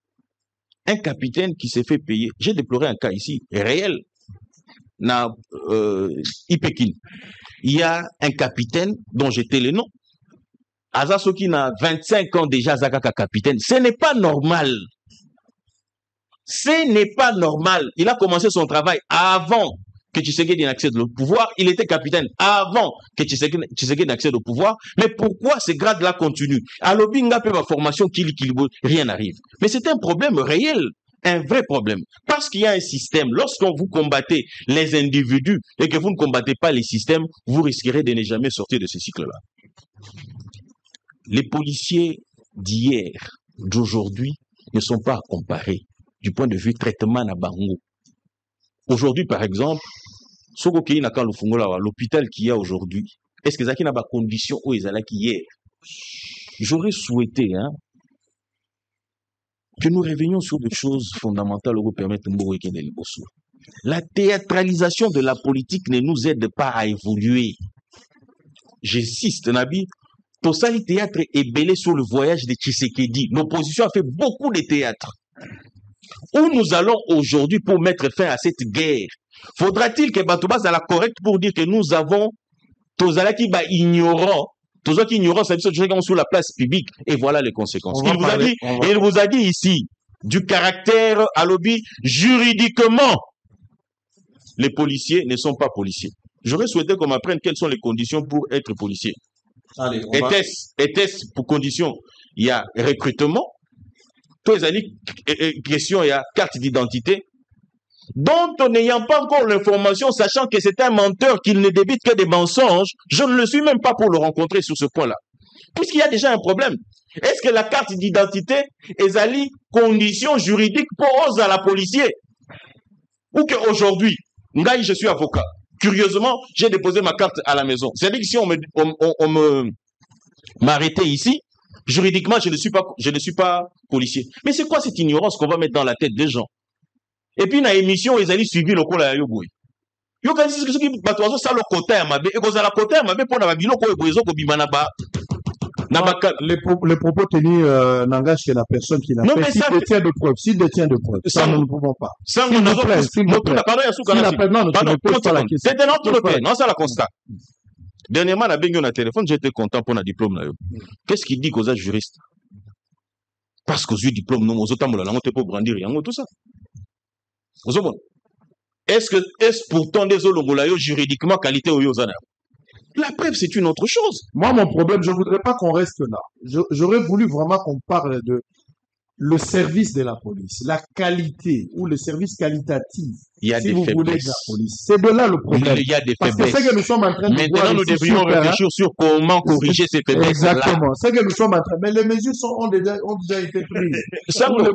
Un capitaine qui s'est fait payer, j'ai déploré un cas ici, réel, na Ipekin. Il y a un capitaine dont j'étais le nom, Azasoki n'a 25 ans déjà, Zakaka capitaine, ce n'est pas normal. Ce n'est pas normal. Il a commencé son travail avant que Tshisekedi n'accède au pouvoir. Il était capitaine avant que Tshisekedi n'accède au pouvoir. Mais pourquoi ces grades-là continuent? À l'Obinga, ma formation, rien n'arrive. Mais c'est un problème réel. Un vrai problème. Parce qu'il y a un système. Lorsqu'on vous combattez les individus et que vous ne combattez pas les systèmes, vous risquerez de ne jamais sortir de ce cycle-là. Les policiers d'hier, d'aujourd'hui, ne sont pas à comparer du point de vue traitement na bango. Aujourd'hui, par exemple, l'hôpital qu'il y a aujourd'hui, est-ce que ça n'a pas condition où ils allaient hier? J'aurais souhaité que nous revenions sur des choses fondamentales pour permettre de la théâtralisation de la politique ne nous aide pas à évoluer. J'insiste, Nabi, tout ça, le théâtre est belé sur le voyage de Tshisekedi. L'opposition a fait beaucoup de théâtre. Où nous allons aujourd'hui pour mettre fin à cette guerre? Faudra-t-il que Batouba soit correct pour dire que nous avons Tozala qui va ignorant, Tozala qui ignorant, ça veut dire sur la place publique, et voilà les conséquences. Il vous a dit ici du caractère à lobby juridiquement. Les policiers ne sont pas policiers. J'aurais souhaité qu'on m'apprenne quelles sont les conditions pour être policier. Était-ce pour condition? Il y a recrutement. Tous les questions, il y a carte d'identité, dont n'ayant pas encore l'information, sachant que c'est un menteur, qu'il ne débite que des mensonges, je ne le suis même pas pour le rencontrer sur ce point-là. Puisqu'il y a déjà un problème. Est-ce que la carte d'identité est une condition juridique pour à la policier? Ou qu'aujourd'hui, je suis avocat. Curieusement, j'ai déposé ma carte à la maison. C'est-à-dire que si on m'arrêtait ici, juridiquement, je ne suis pas policier. Mais c'est quoi cette ignorance qu'on va mettre dans la tête des gens? Et puis, dans l'émission, ils allaient suivre le col à Yoboui. Yo quand c'est ce qui batozo ça le côté mabe et cause à la côté mabe pour na biloko e boyezo ko bimana ba les propos tenus n'engagent que la personne qui l'a fait. S'il détient de preuves, ça nous ne pouvons pas. Ça nous ne pouvons pas. C'est un autre fait. Non, ça la constat. Dernièrement, la bengo na téléphone, j'étais content pour un diplôme là. Qu'est-ce qu'il dit qu'aux juriste? Parce qu'aux yeux diplôme, non, aux autres, pour brandir, tout ça. Est-ce pourtant des olongolayo juridiquement qualité au yozana? La preuve, c'est une autre chose. Moi, mon problème, je ne voudrais pas qu'on reste là. J'aurais voulu vraiment qu'on parle de le service de la police, la qualité ou le service qualitatif. Il y a si des vous faiblesses. voulez de la police. C'est de là le problème. Il y a des Parce faiblesses. que c'est que nous sommes en train de Maintenant, voir nous ici devrions sur terrain. réfléchir sur comment corriger ces faiblesses. Exactement. C'est que nous sommes en train. Mais les mesures ont déjà été prises.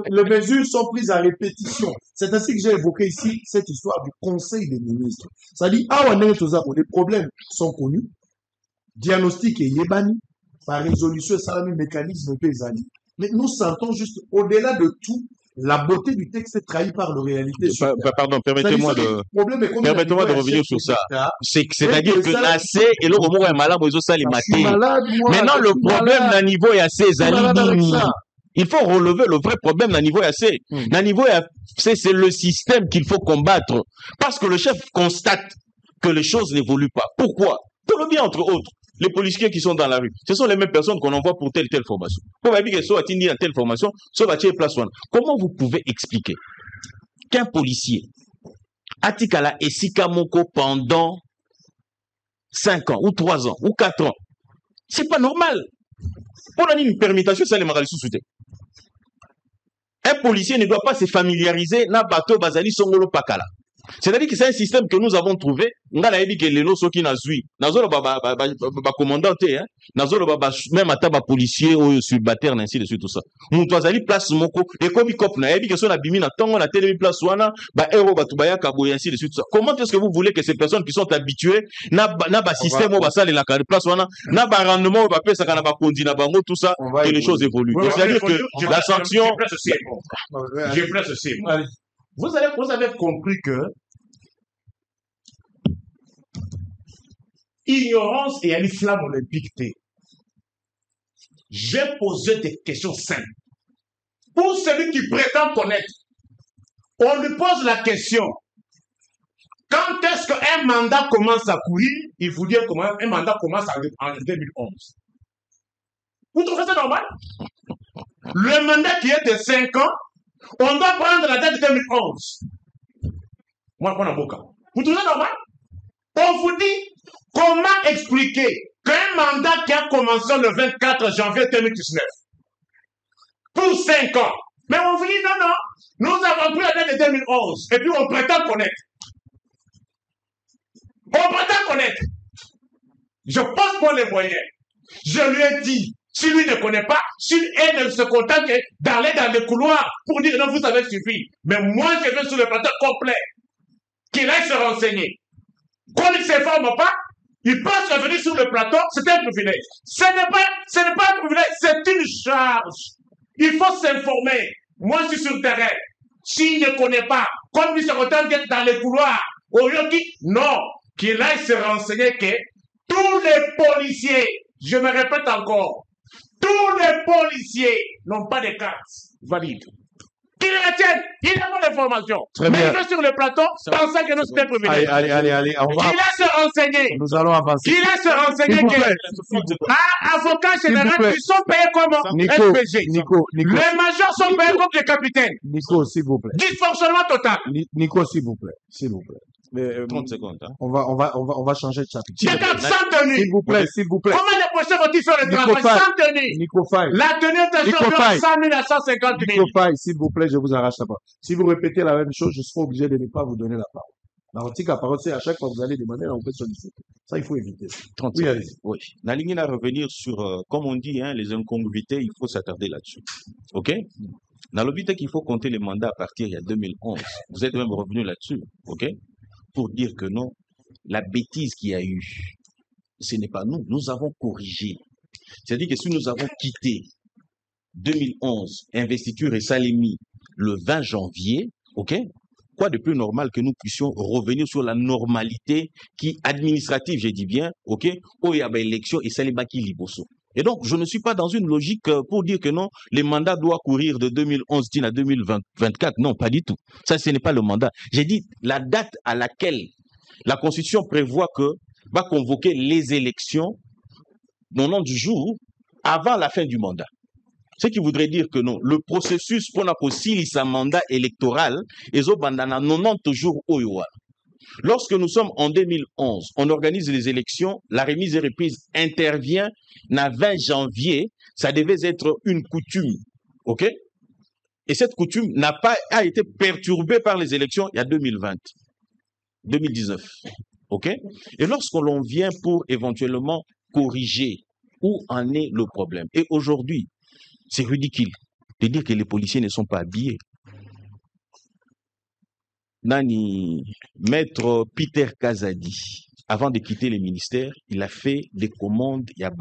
Les mesures sont prises à répétition. C'est ainsi que j'ai évoqué ici cette histoire du Conseil des ministres. Ça dit, les problèmes sont connus. Diagnostic et yébani. Par résolution, ça a mis mécanisme paysanni. Mais nous sentons juste, au-delà de tout, la beauté du texte est trahie par la réalité. Pardon, permettez-moi de revenir sur ça. C'est-à-dire que l'AC et le moment est malade, ils ont ça les matés. Maintenant, le problème d'un niveau est assez zali. Il faut relever le vrai problème d'un niveau AC. D'un niveau AC, c'est le système qu'il faut combattre. Parce que le chef constate que les choses n'évoluent pas. Pourquoi? Pour le bien, entre autres. Les policiers qui sont dans la rue, ce sont les mêmes personnes qu'on envoie pour telle formation. Telle formation, comment vous pouvez expliquer qu'un policier Atikala et Sikamoko pendant 5 ans, ou 3 ans, ou 4 ans, c'est pas normal. Pour donner une permutation, ça les marali sous-souté. Un policier ne doit pas se familiariser na bateau bazali songolo pakala. C'est-à-dire que c'est un système que nous avons trouvé. On a dit que les lots sont qui n'a zui. Nazolo commandant hein. Nazolo même à policier ou subalterne ainsi de suite tout ça. Nous toazali place moko et comme cop na dit que son abimi na tango na télé place wana ba héros batubaya kaboya ainsi de suite tout ça. Comment est-ce que vous voulez que ces personnes qui sont habituées na ba système au basale la place wana na ba rendement ba pesa kana ba kondi na bango tout ça que les choses évoluent. C'est-à-dire que la sanction je presse ceci. Vous avez compris que ignorance et une flamme olympique. J'ai posé des questions simples. Pour celui qui prétend connaître, on lui pose la question. Quand est-ce qu'un mandat commence à courir? Il faut dire comment un mandat commence en 2011. Vous trouvez ça normal? Le mandat qui est de 5 ans, on doit prendre la date de 2011. Moi, je prends un beau cas. Vous trouvez ça normal? On vous dit comment expliquer qu'un mandat qui a commencé le 24 janvier 2019 pour 5 ans. Mais on vous dit non, nous avons pris la date de 2011 et puis on prétend connaître. On prétend connaître. Je pose pour les moyens. Je lui ai dit, si lui ne connaît pas, s'il est de se contente d'aller dans les couloirs pour dire non, vous avez suffi. Mais moi, je vais sur le plateau complet. Qu'il aille se renseigner. Quand il ne s'informe pas, il peut se revenir sur le plateau, c'est un privilège. Ce n'est pas un privilège, c'est une charge. Il faut s'informer. Moi, je suis sur le terrain. S'il ne connaît pas, comme il se contente d'être dans les couloirs, au lieu non, qu'il aille se renseigner que tous les policiers, je me répète encore, tous les policiers n'ont pas de carte valide. Qu'il retienne, il a pas d'informations. Mais il va sur le plateau, pensant que nous sommes privilégiés. Allez, on va. Qu'il a se renseigner. Nous allons avancer. Qu'il a se renseigner que avocats généraux, ils sont payés comme SPG. Les majors sont payés comme des capitaines. Nico, s'il vous plaît. Dysfonctionnement total. Nico, s'il vous plaît. 30 secondes. Hein. On va changer de chapitre. Sans tenue. S'il vous plaît. Comment les policiers vont-ils faire le travail sans tenue? Nico Faye. La tenue est de 100 000 à 150 000. Nico Faye, s'il vous plaît, je vous arrache la parole. Si vous répétez la même chose, je serai obligé de ne pas vous donner la parole. La parole, c'est à chaque fois que vous allez demander, on peut solliciter. Ça, il faut éviter. 30 oui, allez-y. Oui. Nalingi à revenir sur, comme on dit, hein, les incongruités, il faut s'attarder là-dessus. OK? Dans l'objet qu'il faut compter les mandats à partir il y a 2011. Vous êtes même revenu là-dessus. OK? Pour dire que non, la bêtise qu'il y a eu, ce n'est pas nous. Nous avons corrigé. C'est-à-dire que si nous avons quitté 2011, investiture et Salemi, le 20 janvier, OK? Quoi de plus normal que nous puissions revenir sur la normalité qui administrative, j'ai dit bien, OK? Où il y avait élection et Salibaki Liboso. Et donc, je ne suis pas dans une logique pour dire que non, les mandats doivent courir de 2011 à 2024. Non, pas du tout. Ça, ce n'est pas le mandat. J'ai dit la date à laquelle la Constitution prévoit que va convoquer les élections au nom du jour avant la fin du mandat. Ce qui voudrait dire que non, le processus pour la sa mandat électoral est au bandana 90 jours au Yoa. Lorsque nous sommes en 2011, on organise les élections, la remise et reprise intervient le 20 janvier, ça devait être une coutume, ok? Et cette coutume n'a pas été perturbée par les élections il y a 2019, ok? Et lorsque l'on vient pour éventuellement corriger où en est le problème, et aujourd'hui, c'est ridicule de dire que les policiers ne sont pas habillés. Nani, maître Peter Kazadi, avant de quitter le ministère, il a fait des commandes, il y a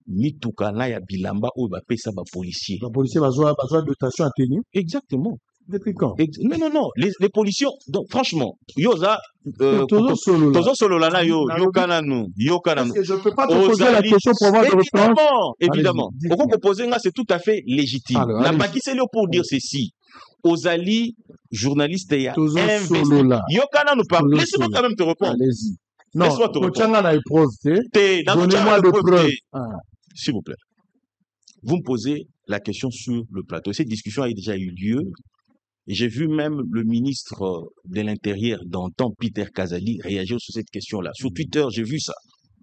Mituka, il y a Bilamba, où il va payer ça aux policiers. Les policiers ont besoin de dotation à tenue. Exactement. Depuis quand? Non. Les policiers, donc franchement, Yoza, Tozo solo là, yo kananu. Est-ce que je ne peux pas te poser la question pour avoir de réponse? Évidemment. Au qu'on poser là, c'est tout à fait légitime. La Baki, c'est pour dire ceci. Ozali, journaliste, il y a investi. Yokana nous parle. Laisse-moi quand même te répondre. Allez-y. Non, laisse-moi te répondre. Donnez-moi des preuves. S'il vous plaît. Vous me posez la question sur le plateau. Cette discussion a déjà eu lieu. Et j'ai vu même le ministre de l'Intérieur d'antan, Peter Kazadi, réagir sur cette question-là. Sur Twitter, j'ai vu ça.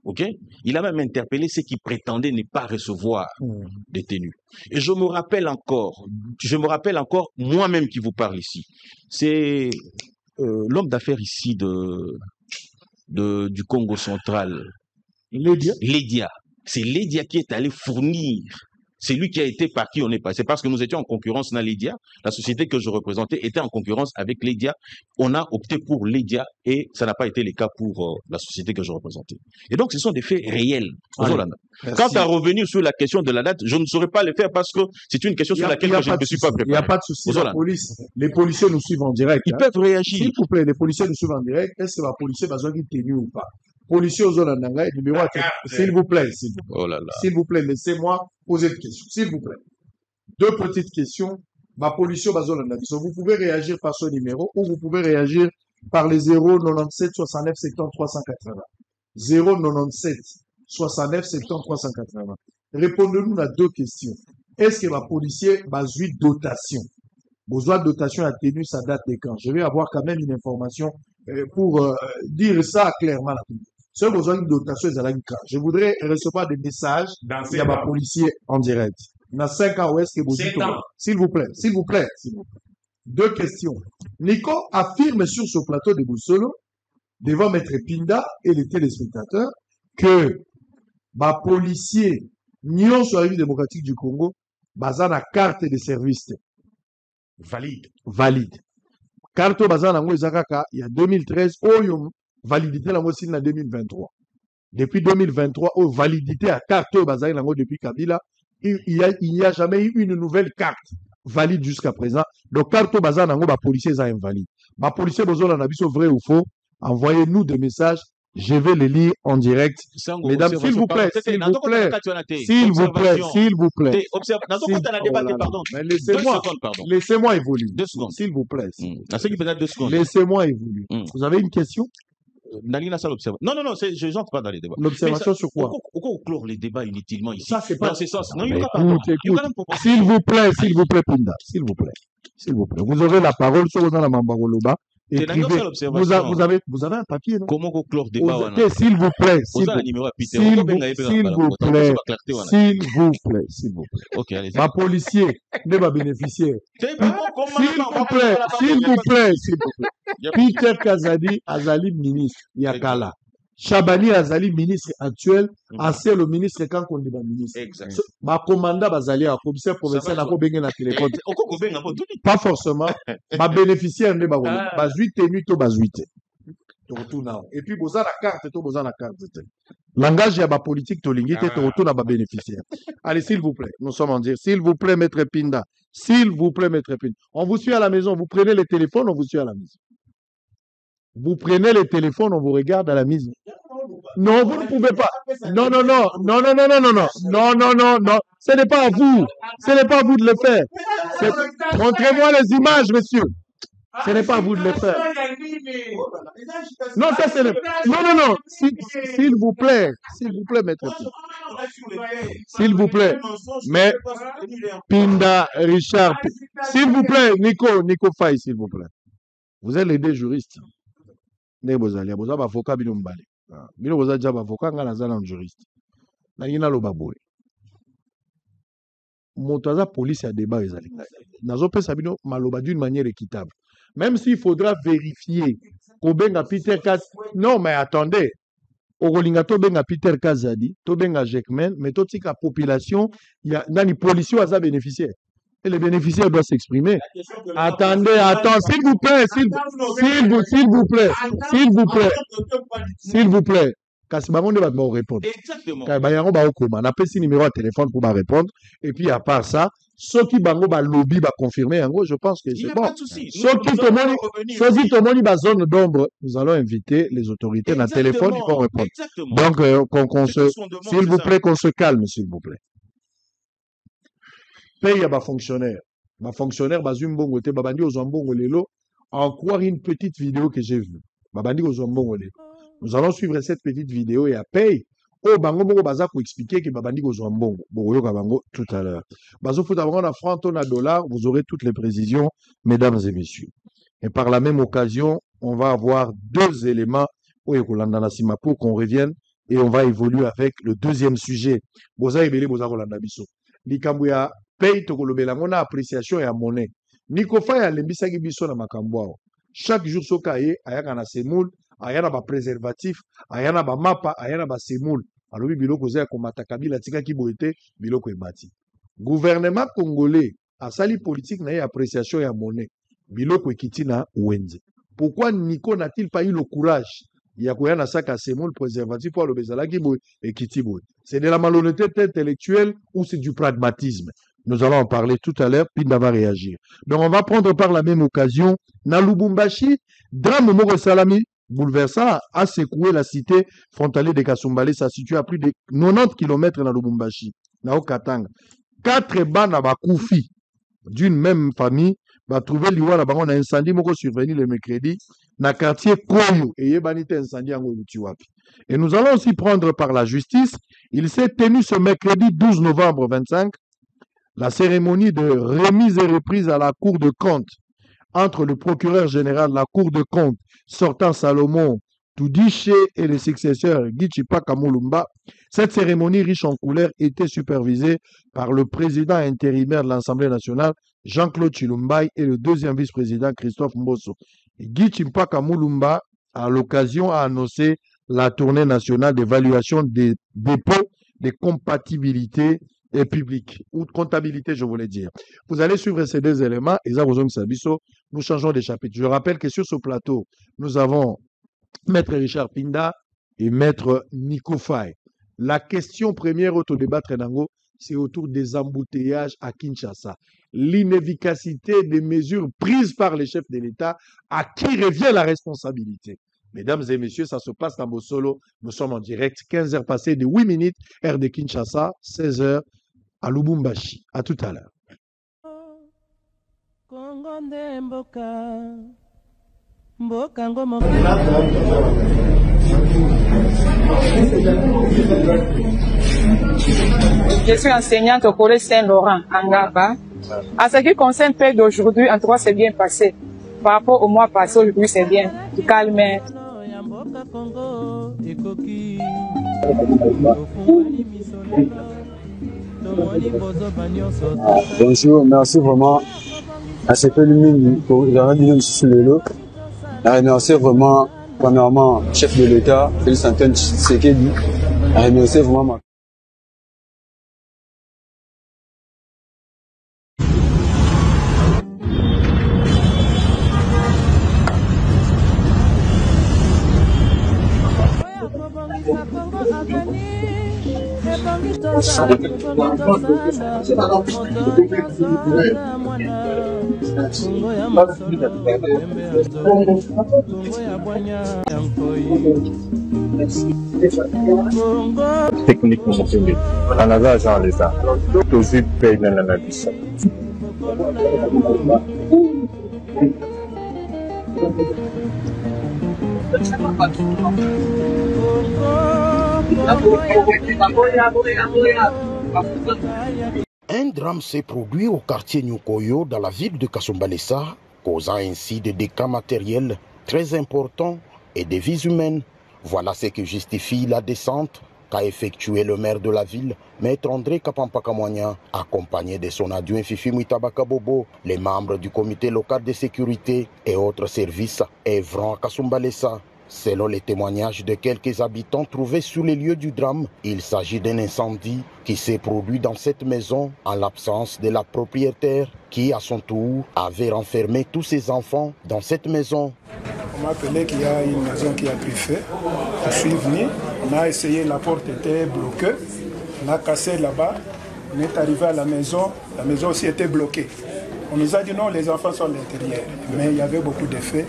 Ok? Il a même interpellé ceux qui prétendaient ne pas recevoir des tenues. Et je me rappelle encore moi-même qui vous parle ici. C'est l'homme d'affaires ici du Congo central. Lédia. C'est Lédia qui est allé fournir. C'est lui qui a été par qui on est passé. Parce que nous étions en concurrence dans Lédia. La société que je représentais était en concurrence avec Lédia. On a opté pour Lédia et ça n'a pas été le cas pour la société que je représentais. Et donc, ce sont des faits réels. Quant à revenir sur la question de la date, je ne saurais pas le faire parce que c'est une question sur laquelle je ne me suis pas préparé. Il n'y a pas de souci. Les policiers nous suivent en direct. Ils peuvent réagir. S'il vous plaît, les policiers nous suivent en direct. Est-ce que la policier va besoin d'une tenue ou pas? Policiers aux Zolananga, numéro, s'il vous plaît, s'il vous plaît, laissez-moi poser une question, s'il vous plaît. Deux petites questions. Ma policier aux Zolananga, vous pouvez réagir par ce numéro ou vous pouvez réagir par les 097 69 70 380. 097 69 70 380. Répondez-nous à deux questions. Est-ce que ma policier a besoin de dotation? Besoin de dotation atténue, ça date de quand? Je vais avoir quand même une information pour dire ça clairement. Si vous avez une dotation, je voudrais recevoir des messages de ma policier en direct. Dans 5 ans, où est-ce que vous dites? S'il vous plaît. Deux questions. Nico affirme sur ce plateau de Boussolo, devant Maître Pinda et les téléspectateurs, que ma policier, Nyon sur la vie démocratique du Congo, basant la carte de service. Valide. Carte basant la Zakaka, il y a 2013, validité la moitié en 2023. Depuis 2023, validité à carte basée depuis Kabila, il n'y a jamais eu une nouvelle carte valide jusqu'à présent. Donc, carte basée la policier est invalide. Ma policier besoin d'un avis vrai ou faux. Envoyez-nous des messages. Je vais les lire en direct. Mesdames, s'il vous plaît. Laissez-moi évoluer. 2 secondes. S'il vous plaît. Laissez-moi évoluer. Vous avez une question? Non, je n'entre pas dans les débats. L'observation sur quoi? Pourquoi clore les débats inutilement ici? Ça, c'est pas... Non, c'est ça. Non, écoute. S'il vous plaît, Pinda. S'il vous plaît. Vous aurez la parole sur dans la Mambaroloba. Vous avez un papier, non? Comment vous clore débat? S'il vous plaît. Ok, allez. Ma policier n'est pas bénéficiaire. S'il vous plaît. Peter Kazadi Azali ministre Yakala. Chabani Azali ministre actuel, ancien le ministre quand on est ministre. Ma commandant Bazali a commissaire provincial à Kobenge na téléphone. Pas forcément. Ma bénéficiaire n'est pas bazuite nuit to bazuite. Et puis boza la carte. Langage ya ba politique to lingite to retourna ba bénéficiaire. Allez, s'il vous plaît, nous sommes en dire. S'il vous plaît, Maître Pinda. On vous suit à la maison, vous prenez le téléphone, on vous suit à la maison. Vous prenez le téléphone, on vous regarde à la maison. Non, vous ne pouvez pas. Non. Ce n'est pas à vous. Ce n'est pas à vous de le faire. Montrez-moi les images, monsieur. Ce n'est pas à vous de le faire. Non, ça c'est le... Non. S'il vous plaît, maître. S'il vous plaît. Mais Pinda, Richard, s'il vous plaît, Nico Faye, s'il vous plaît. Vous êtes les deux juristes. Vous avez un avocat, vous avez un avocat, vous avez un juriste. Vous avez un avocat. Montaza police a débat ezali. Nazope sabino maloba d'une manière équitable. Même s'il faudra vérifier Kobenga Peter Kaz. Non, mais attendez. Ogolinga Tobenga Peter Kazadi, Tobenga Jekmen, mais toute la population, il y a dans les policiers à bénéficiaire. Et les bénéficiaires doivent s'exprimer. Attendez, s'il vous plaît, s'il vous plaît. Parce que je vais répondre. Exactement. On a un numéro de téléphone pour répondre. Et puis, à part ça, ceux qui ont lobby va confirmer, je pense que c'est bon. Ceux qui ont une zone d'ombre, nous allons inviter les autorités dans le téléphone qui vont répondre. Exactement. Donc, s'il vous plaît, qu'on se calme, s'il vous plaît. Paye à ma fonctionnaire. Ma fonctionnaire, Bazumbongote, Babandi Ozambongo Lelo, encore une petite vidéo que j'ai vue. Babandi Ozambongo Lelo. Nous allons suivre cette petite vidéo et à paye. Oh, bango bango baza pour expliquer que babandi kozwa mbongo. Boyo kabango tout à l'heure. Bazo futa bango na franc ton à dollar, vous aurez toutes les précisions, mesdames et messieurs. Et par la même occasion, on va avoir deux éléments pour qu'on revienne et on va évoluer avec le deuxième sujet. Boza ebele boza kolanda biso. Likambo ya paye to kolobela ngona appréciation ya monnaie. Nico Faye alembisaki biso na makambo. Chaque jour sokaye ayaka na semoule. Ayana ba préservatif, ayana ba mapa, ayana ba semoule. Alors biloko zaya komata kabila tika ki boete biloko ebati. Gouvernement congolais a sali politique na appréciation ya monnaie. Biloko ekiti na wenze. Pourquoi Nico n'a-t-il pas eu le courage ya koyana saka semoule préservatif pour le bezala ki boe ekiti boe. C'est de la malhonnêteté intellectuelle ou c'est du pragmatisme? Nous allons en parler tout à l'heure, puis d'avoir réagir. Donc on va prendre par la même occasion na Lubumbashi, drame Moko Salami bouleversant a secoué la cité frontalière de Kasumbalé. Ça se situe à plus de 90 km dans Lubumbashi, dans Katanga. 4 bana bakoufi d'une même famille va trouver l'Iwala Bango na incendie moko survenu le mercredi dans quartier Koyo et yebanite incendie en Outiwapi. Et nous allons aussi prendre par la justice. Il s'est tenu ce mercredi 12 novembre 25 la cérémonie de remise et reprise à la Cour de compte entre le procureur général de la Cour de compte sortant Salomon Toudiché et le successeur Gichipa Kamulumba. Cette cérémonie riche en couleurs était supervisée par le président intérimaire de l'Assemblée nationale, Jean-Claude Chilumbaï, et le deuxième vice-président, Christophe Mbosso. Gichipa Kamulumba, à l'occasion, a annoncé la tournée nationale d'évaluation des dépôts de compatibilité et public, ou de comptabilité, je voulais dire. Vous allez suivre ces deux éléments, et ça, nous changeons de chapitre. Je rappelle que sur ce plateau, nous avons Maître Richard Pinda et Maître Nico Faye. La question première au débattre Nango, c'est autour des embouteillages à Kinshasa. L'inefficacité des mesures prises par les chefs de l'État, à qui revient la responsabilité. Mesdames et messieurs, ça se passe dans Bossolo. Nous sommes en direct, 15 heures passées de 8 minutes, heure de Kinshasa, 16 heures à Lubumbashi. À tout à l'heure. Je suis enseignante au collège Saint-Laurent, à Ngaba. En ce qui concerne le paix d'aujourd'hui, en tout cas, c'est bien passé. Par rapport au mois passé, aujourd'hui, c'est bien. Du calme. Bonjour, merci vraiment à ce que nous avons sur le lot. Remercier vraiment, premièrement, le chef de l'État, Félix Antoine Tshisekedi. Remercier vraiment techniquement c'est en agent l'État aussi paye dans l'analyse Un drame s'est produit au quartier Nyukoyo dans la ville de Kasumbalesa, causant ainsi des dégâts matériels très importants et des vies humaines. Voilà ce qui justifie la descente qu'a effectué le maire de la ville, Maître André Kapampakamwanya, accompagné de son adjoint Fifi Mouitabaka Bobo, les membres du comité local de sécurité et autres services œuvrant à Kasumbalesa. Selon les témoignages de quelques habitants trouvés sur les lieux du drame, il s'agit d'un incendie qui s'est produit dans cette maison en l'absence de la propriétaire qui, à son tour, avait renfermé tous ses enfants dans cette maison. On m'a appelé qu'il y a une maison qui a pris feu. Je suis venu, on a essayé, la porte était bloquée. On a cassé là-bas, on est arrivé à la maison aussi était bloquée. On nous a dit non, les enfants sont à l'intérieur. Mais il y avait beaucoup de feux.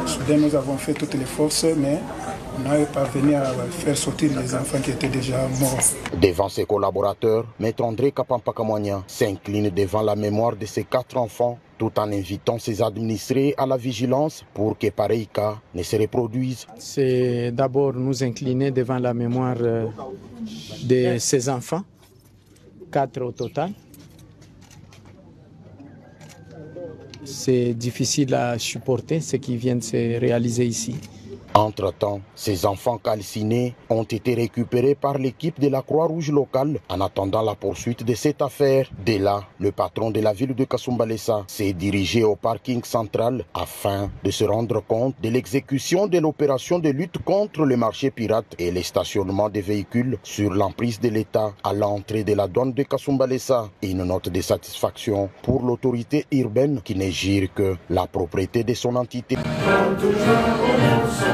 Soudain, nous avons fait toutes les forces, mais on n'a pas venu à faire sortir les enfants qui étaient déjà morts. Devant ses collaborateurs, Maître André Kapampakamwanya s'incline devant la mémoire de ses 4 enfants, tout en invitant ses administrés à la vigilance pour que pareil cas ne se reproduise. C'est d'abord nous incliner devant la mémoire de ces enfants, 4 au total. C'est difficile à supporter ce qui vient de se réaliser ici. Entre-temps, ces enfants calcinés ont été récupérés par l'équipe de la Croix-Rouge locale en attendant la poursuite de cette affaire. Dès là, le patron de la ville de Kasumbalesa s'est dirigé au parking central afin de se rendre compte de l'exécution de l'opération de lutte contre le marché pirate et le stationnement des véhicules sur l'emprise de l'État à l'entrée de la douane de Kasumbalesa. Une note de satisfaction pour l'autorité urbaine qui ne gire que la propriété de son entité.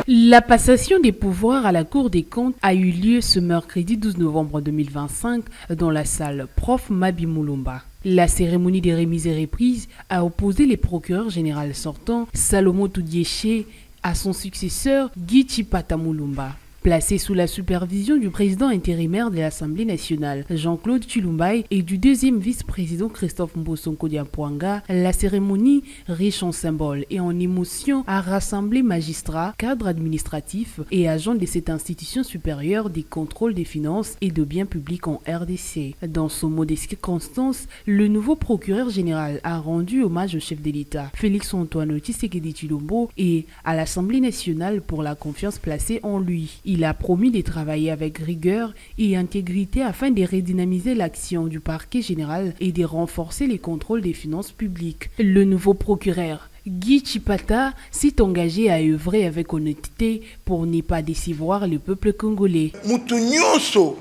La passation des pouvoirs à la Cour des comptes a eu lieu ce mercredi 12 novembre 2025 dans la salle Prof Mabi Moulumba. La cérémonie des remises et reprises a opposé les procureurs généraux sortants Salomo Toudiéché à son successeur Guy Chipata Moulumba. Placé sous la supervision du président intérimaire de l'Assemblée nationale, Jean-Claude Chilumbaï, et du deuxième vice-président Christophe Mbosonko Diampouanga, la cérémonie, riche en symboles et en émotions, a rassemblé magistrats, cadres administratifs et agents de cette institution supérieure des contrôles des finances et de biens publics en RDC. Dans son mot de circonstance, le nouveau procureur général a rendu hommage au chef de l'État, Félix-Antoine Tshisekedi Tshilombo, et à l'Assemblée nationale pour la confiance placée en lui. Il a promis de travailler avec rigueur et intégrité afin de redynamiser l'action du parquet général et de renforcer les contrôles des finances publiques. Le nouveau procureur, Guy Chipata, s'est engagé à œuvrer avec honnêteté pour ne pas décevoir le peuple congolais. Mutu nyonso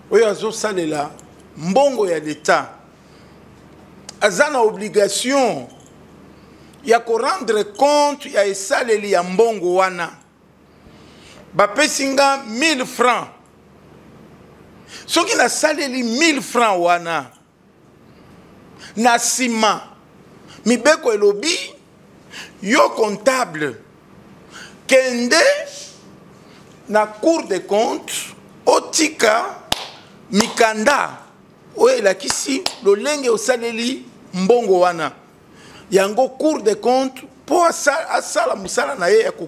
oyo azosalela mbongo ya l'État aza na obligation ya ko rendre compte ya esaleli ya mbongo wana. Bapesinga 1000 francs. Soki na saleli 1000 francs wana. Na sima. Mibeko elobi. Yo comptable. Kende. Na cour de compte. Otika. Mikanda. Oye lakisi. Lolenge osaleli mbongo wana. Yango cour de compte. Po asala musala na ye ya ko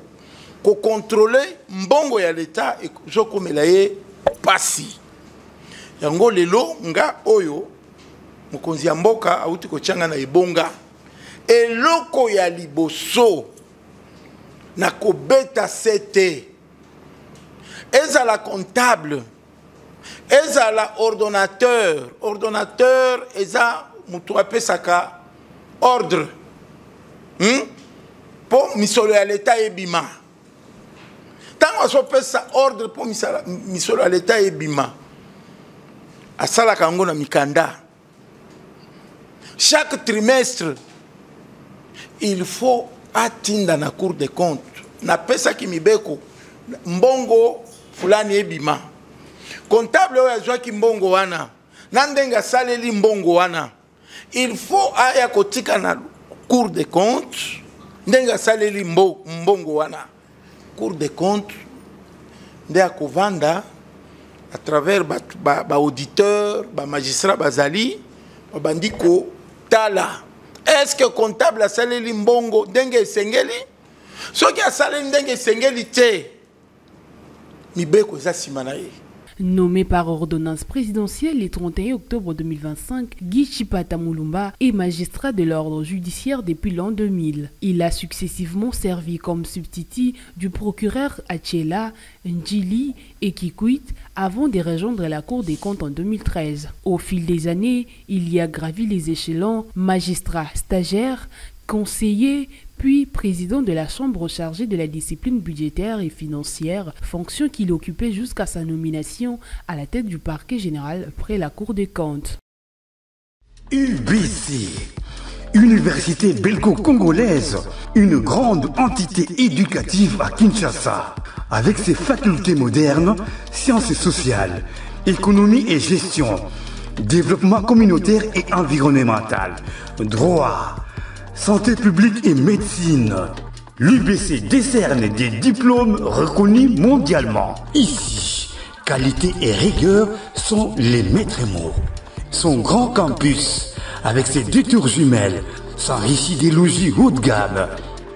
contrôler mbongo ya l'État et jokomela ye pasi. Yango lelo nga oyo mokonzi ya mboka auti ko changa na ebonga. Eloko ya liboso na kobeta sete. Ezala comptable. Ezala ordonnateur. Ordonnateur eza mutu apesaka ordre. Po misolo ya l'État ebima. Tant qu'on peut ça ordre pour misolo à l'État et bima. À sala kango na mikanda. Chaque trimestre, il faut atteindre la Cour des comptes. Na pesa ki mibeko mbongo fulani e bima. Comptable oya jwa ki mbongo wana. Nandenga saleli mbongo wana. Il faut aya kotika na Cour des comptes. Ndenga saleli mbongo wana. Cour des comptes de à Kovanda à travers auditeur, magistrat bazali, bandiko tala. Est-ce que comptable a saleli mbongo denge sengeli soki asali ndenge esengeli te mibeko eza nsima na ye. Nommé par ordonnance présidentielle le 31 octobre 2025, Guy Chipata Mulumba est magistrat de l'ordre judiciaire depuis l'an 2000. Il a successivement servi comme substitut du procureur Achela, Njili et Kikwit avant de rejoindre la Cour des comptes en 2013. Au fil des années, il y a gravi les échelons magistrat stagiaire, conseiller, puis président de la Chambre chargée de la discipline budgétaire et financière, fonction qu'il occupait jusqu'à sa nomination à la tête du parquet général près la Cour des comptes. UBC, Université belgo-congolaise, une grande entité éducative à Kinshasa, avec ses facultés modernes, sciences sociales, économie et gestion, développement communautaire et environnemental, droit, santé publique et médecine. L'UBC décerne des diplômes reconnus mondialement. Ici, qualité et rigueur sont les maîtres mots. Son grand campus, avec ses 2 tours jumelles, s'enrichit des logis haut de gamme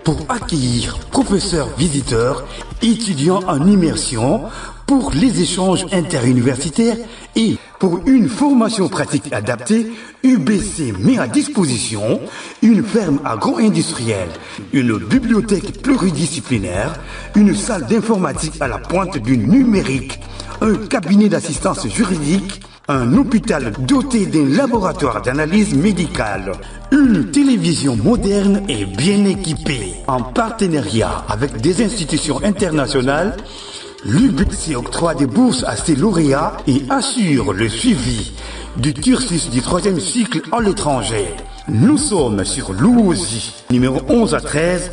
pour accueillir professeurs visiteurs, étudiants en immersion, pour les échanges interuniversitaires et pour une formation pratique adaptée, UBC met à disposition une ferme agro-industrielle, une bibliothèque pluridisciplinaire, une salle d'informatique à la pointe du numérique, un cabinet d'assistance juridique, un hôpital doté d'un laboratoire d'analyse médicale, une télévision moderne et bien équipée. En partenariat avec des institutions internationales, l'UBC octroie des bourses à ses lauréats et assure le suivi du cursus du 3e cycle à l'étranger. Nous sommes sur Louzi, numéro 11 à 13,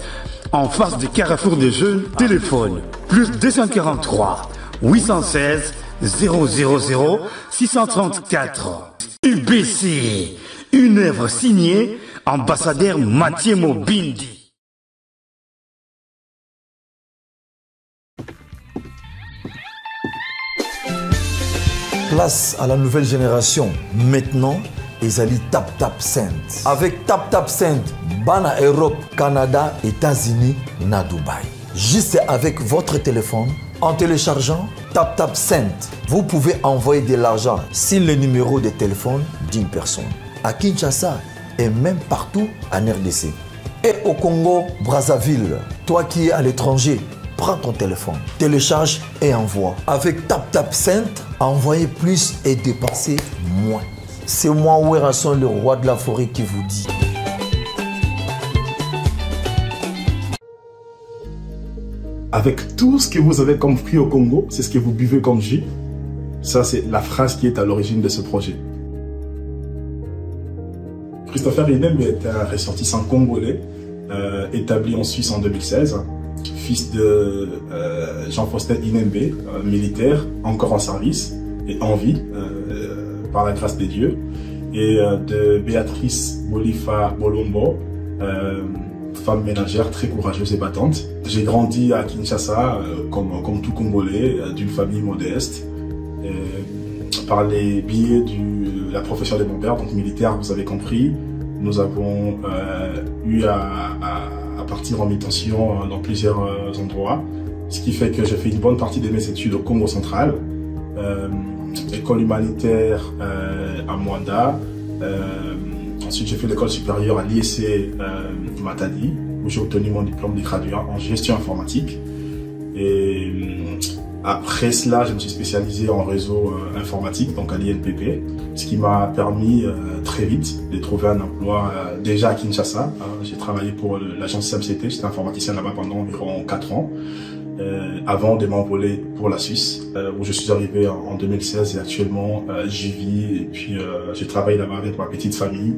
en face du Carrefour des Jeunes. Téléphone plus 243 816 000 634. UBC, une œuvre signée ambassadeur Mathieu Mobindi. Place à la nouvelle génération. Maintenant, ezali Tap Tap Send. Avec Tap Tap Send, bana Europe, Canada, États-Unis, na Dubaï. Juste avec votre téléphone, en téléchargeant Tap Tap Send, vous pouvez envoyer de l'argent sur le numéro de téléphone d'une personne. À Kinshasa et même partout en RDC. Et au Congo, Brazzaville, toi qui es à l'étranger, prends ton téléphone, télécharge et envoie. Avec Tap Tap Send, envoyez plus et dépensez moins. C'est moi, Ouerasson, le roi de la forêt, qui vous dit. Avec tout ce que vous avez comme fruit au Congo, c'est ce que vous buvez comme jus. Ça, c'est la phrase qui est à l'origine de ce projet. Christopher Inembe est un ressortissant congolais, établi en Suisse en 2016. Fils de Jean-Faustin Inembe, militaire, encore en service et en vie, par la grâce des dieux, et de Béatrice Bolifa Bolombo, femme ménagère très courageuse et battante. J'ai grandi à Kinshasa, comme tout Congolais, d'une famille modeste, par les biais de la profession de mon père, donc militaire, vous avez compris. Nous avons eu à partir en mi-tension dans plusieurs endroits, ce qui fait que j'ai fait une bonne partie de mes études au Congo central, école humanitaire à Mwanda, ensuite j'ai fait l'école supérieure à l'IEC Matadi, où j'ai obtenu mon diplôme de graduat en gestion informatique, et après cela je me suis spécialisé en réseau informatique, donc à l'INPP, ce qui m'a permis très vite de trouver un emploi déjà à Kinshasa. J'ai travaillé pour l'agence CMCT, j'étais informaticien là-bas pendant environ 4 ans, avant de m'envoler pour la Suisse, où je suis arrivé en 2016 et actuellement j'y vis, et puis j'ai travaillé là-bas avec ma petite famille,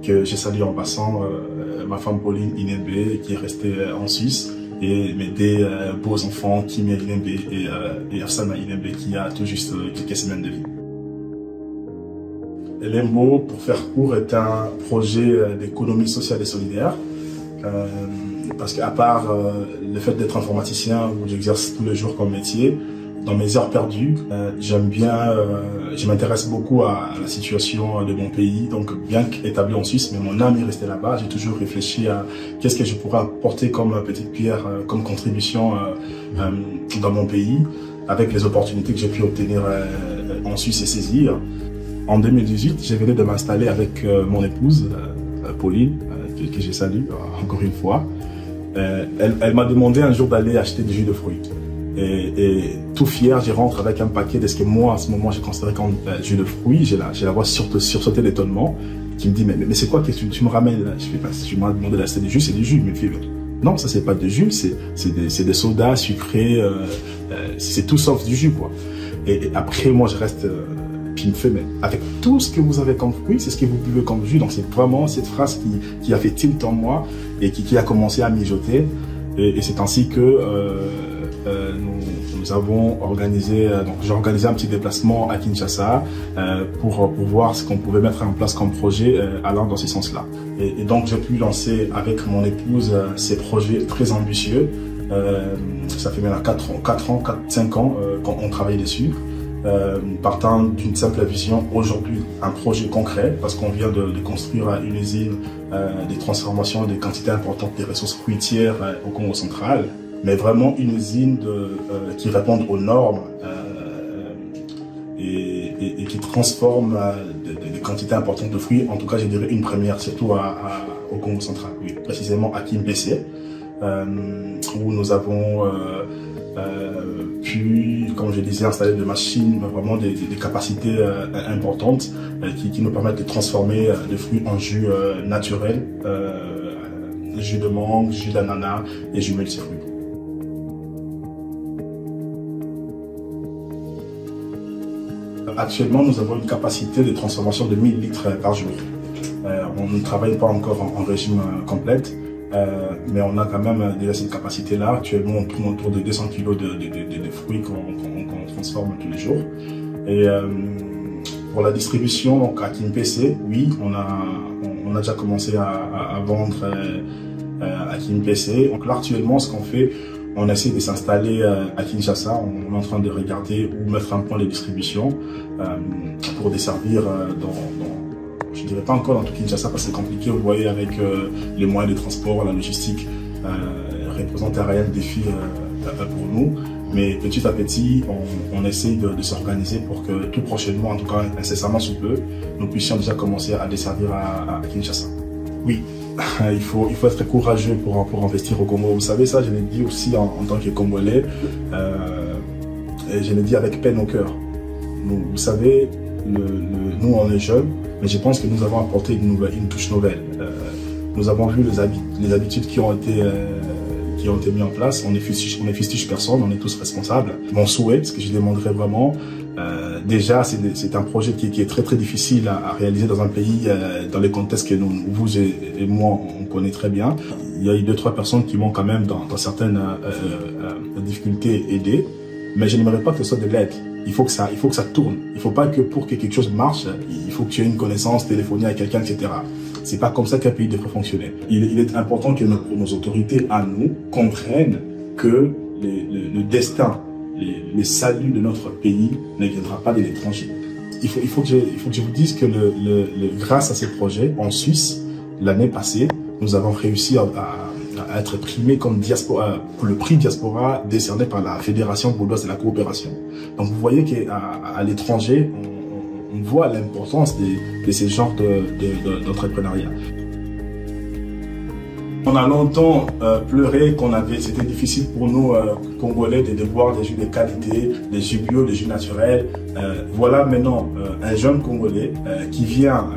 que j'ai salué en passant, ma femme Pauline Inembe qui est restée en Suisse, et mes 2 beaux enfants, Kimia Inembe et Afsana Inembe, qui a tout juste quelques semaines de vie. Lembo, pour faire court, est un projet d'économie sociale et solidaire, parce qu'à part le fait d'être informaticien, où j'exerce tous les jours comme métier, dans mes heures perdues, j'aime bien, je m'intéresse beaucoup à la situation de mon pays, donc bien qu'établi en Suisse, mais mon âme est restée là-bas. J'ai toujours réfléchi à qu'est-ce que je pourrais apporter comme petite pierre, comme contribution dans mon pays, avec les opportunités que j'ai pu obtenir en Suisse et saisir. En 2018, j'ai venu de m'installer avec mon épouse, Pauline, que je salue encore une fois. Elle m'a demandé un jour d'aller acheter du jus de fruits. Et tout fier, j'y rentre avec un paquet de ce que moi, à ce moment, j'ai considéré comme jus de fruits. J'ai la voix sursauter d'étonnement, qui me dit, mais c'est quoi que tu me ramènes là? Je fais, tu m'as demandé d'acheter du jus, c'est du jus. Mais fait, non, ça c'est pas de jus, c'est des sodas sucrés, c'est tout sauf du jus, quoi. Et après, moi, je reste... Puis il me fait, mais avec tout ce que vous avez comme fruits, c'est ce que vous buvez comme jus. Donc c'est vraiment cette phrase qui a fait tilt en moi et qui a commencé à mijoter. Et c'est ainsi que nous avons organisé, donc j'ai organisé un petit déplacement à Kinshasa pour voir ce qu'on pouvait mettre en place comme projet allant dans ce sens-là. Et donc j'ai pu lancer avec mon épouse ces projets très ambitieux. Ça fait maintenant 5 ans qu'on travaille dessus. Partant d'une simple vision, aujourd'hui un projet concret, parce qu'on vient de construire une usine de transformation de quantités importantes des ressources fruitières au Congo central, mais vraiment une usine qui répond aux normes et qui transforme des quantités importantes de fruits, en tout cas je dirais une première, surtout au Congo central, oui, précisément à Kimbese, où nous avons puis, comme je disais, installer des machines, vraiment des capacités importantes qui nous permettent de transformer des fruits en jus naturel, jus de mangue, jus d'ananas et jus multifruits. Actuellement, nous avons une capacité de transformation de 1000 litres par jour. On ne travaille pas encore en régime complète. Mais on a quand même déjà cette capacité-là. Actuellement, on tourne autour de 200 kg de fruits qu'on transforme tous les jours. Et pour la distribution, donc à Kimbese, oui, on a déjà commencé à vendre à Kimbese. Donc là, actuellement, ce qu'on fait, on essaie de s'installer à Kinshasa. On est en train de regarder où mettre un point de distribution pour desservir je ne dirais pas encore dans tout Kinshasa parce que c'est compliqué, vous voyez, avec les moyens de transport, la logistique représente un réel défi pour nous. Mais petit à petit, on essaie de s'organiser pour que tout prochainement, en tout cas incessamment sous peu, nous puissions déjà commencer à desservir à Kinshasa. Oui, il faut être courageux pour investir au Congo. Vous savez ça, je l'ai dit aussi en tant que Congolais, et je l'ai dit avec peine au cœur. Vous savez, nous on est jeunes, mais je pense que nous avons apporté une touche nouvelle. Nous avons vu les habitudes qui ont été mises en place. On ne fustige personne, on est tous responsables. Mon souhait, ce que je demanderais vraiment, déjà c'est un projet qui est très très difficile à réaliser dans un pays, dans les contextes que vous et moi on connaît très bien. Il y a eu 2-3 personnes qui m'ont quand même dans certaines difficultés aidé, mais je n'aimerais pas que ce soit de l'aide. Il faut que ça tourne. Il ne faut pas que pour que quelque chose marche, il faut que tu aies une connaissance, téléphoner à quelqu'un, etc. C'est pas comme ça qu'un pays devrait fonctionner. Il est important que nos autorités, à nous, comprennent que le destin, le salut de notre pays ne viendra pas de l'étranger. Il faut que je vous dise que grâce à ces projets, en Suisse, l'année passée, nous avons réussi à être primé comme diaspora, pour le prix diaspora décerné par la Fédération vaudoise de la coopération. Donc vous voyez qu'à l'étranger, on voit l'importance de ces genres d'entrepreneuriat. On a longtemps pleuré c'était difficile pour nous, Congolais, de boire des jus de qualité, des jus bio, des jus naturels. Voilà maintenant un jeune Congolais qui vient,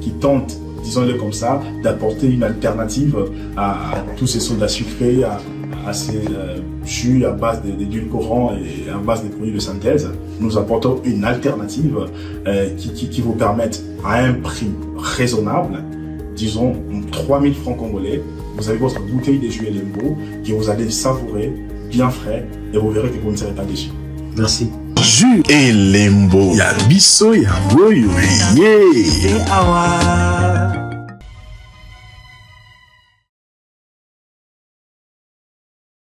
qui tente, disons-le comme ça, d'apporter une alternative à tous ces sodas sucrés, à ces jus à base d'édulcorants et à base de produits de synthèse. Nous apportons une alternative qui vous permette à un prix raisonnable, disons 3000 francs congolais, vous avez votre bouteille de jus Elembo que vous allez savourer bien frais et vous verrez que vous ne serez pas déçus. Merci. Jus Elembo, ya biso ya boyo, yeah.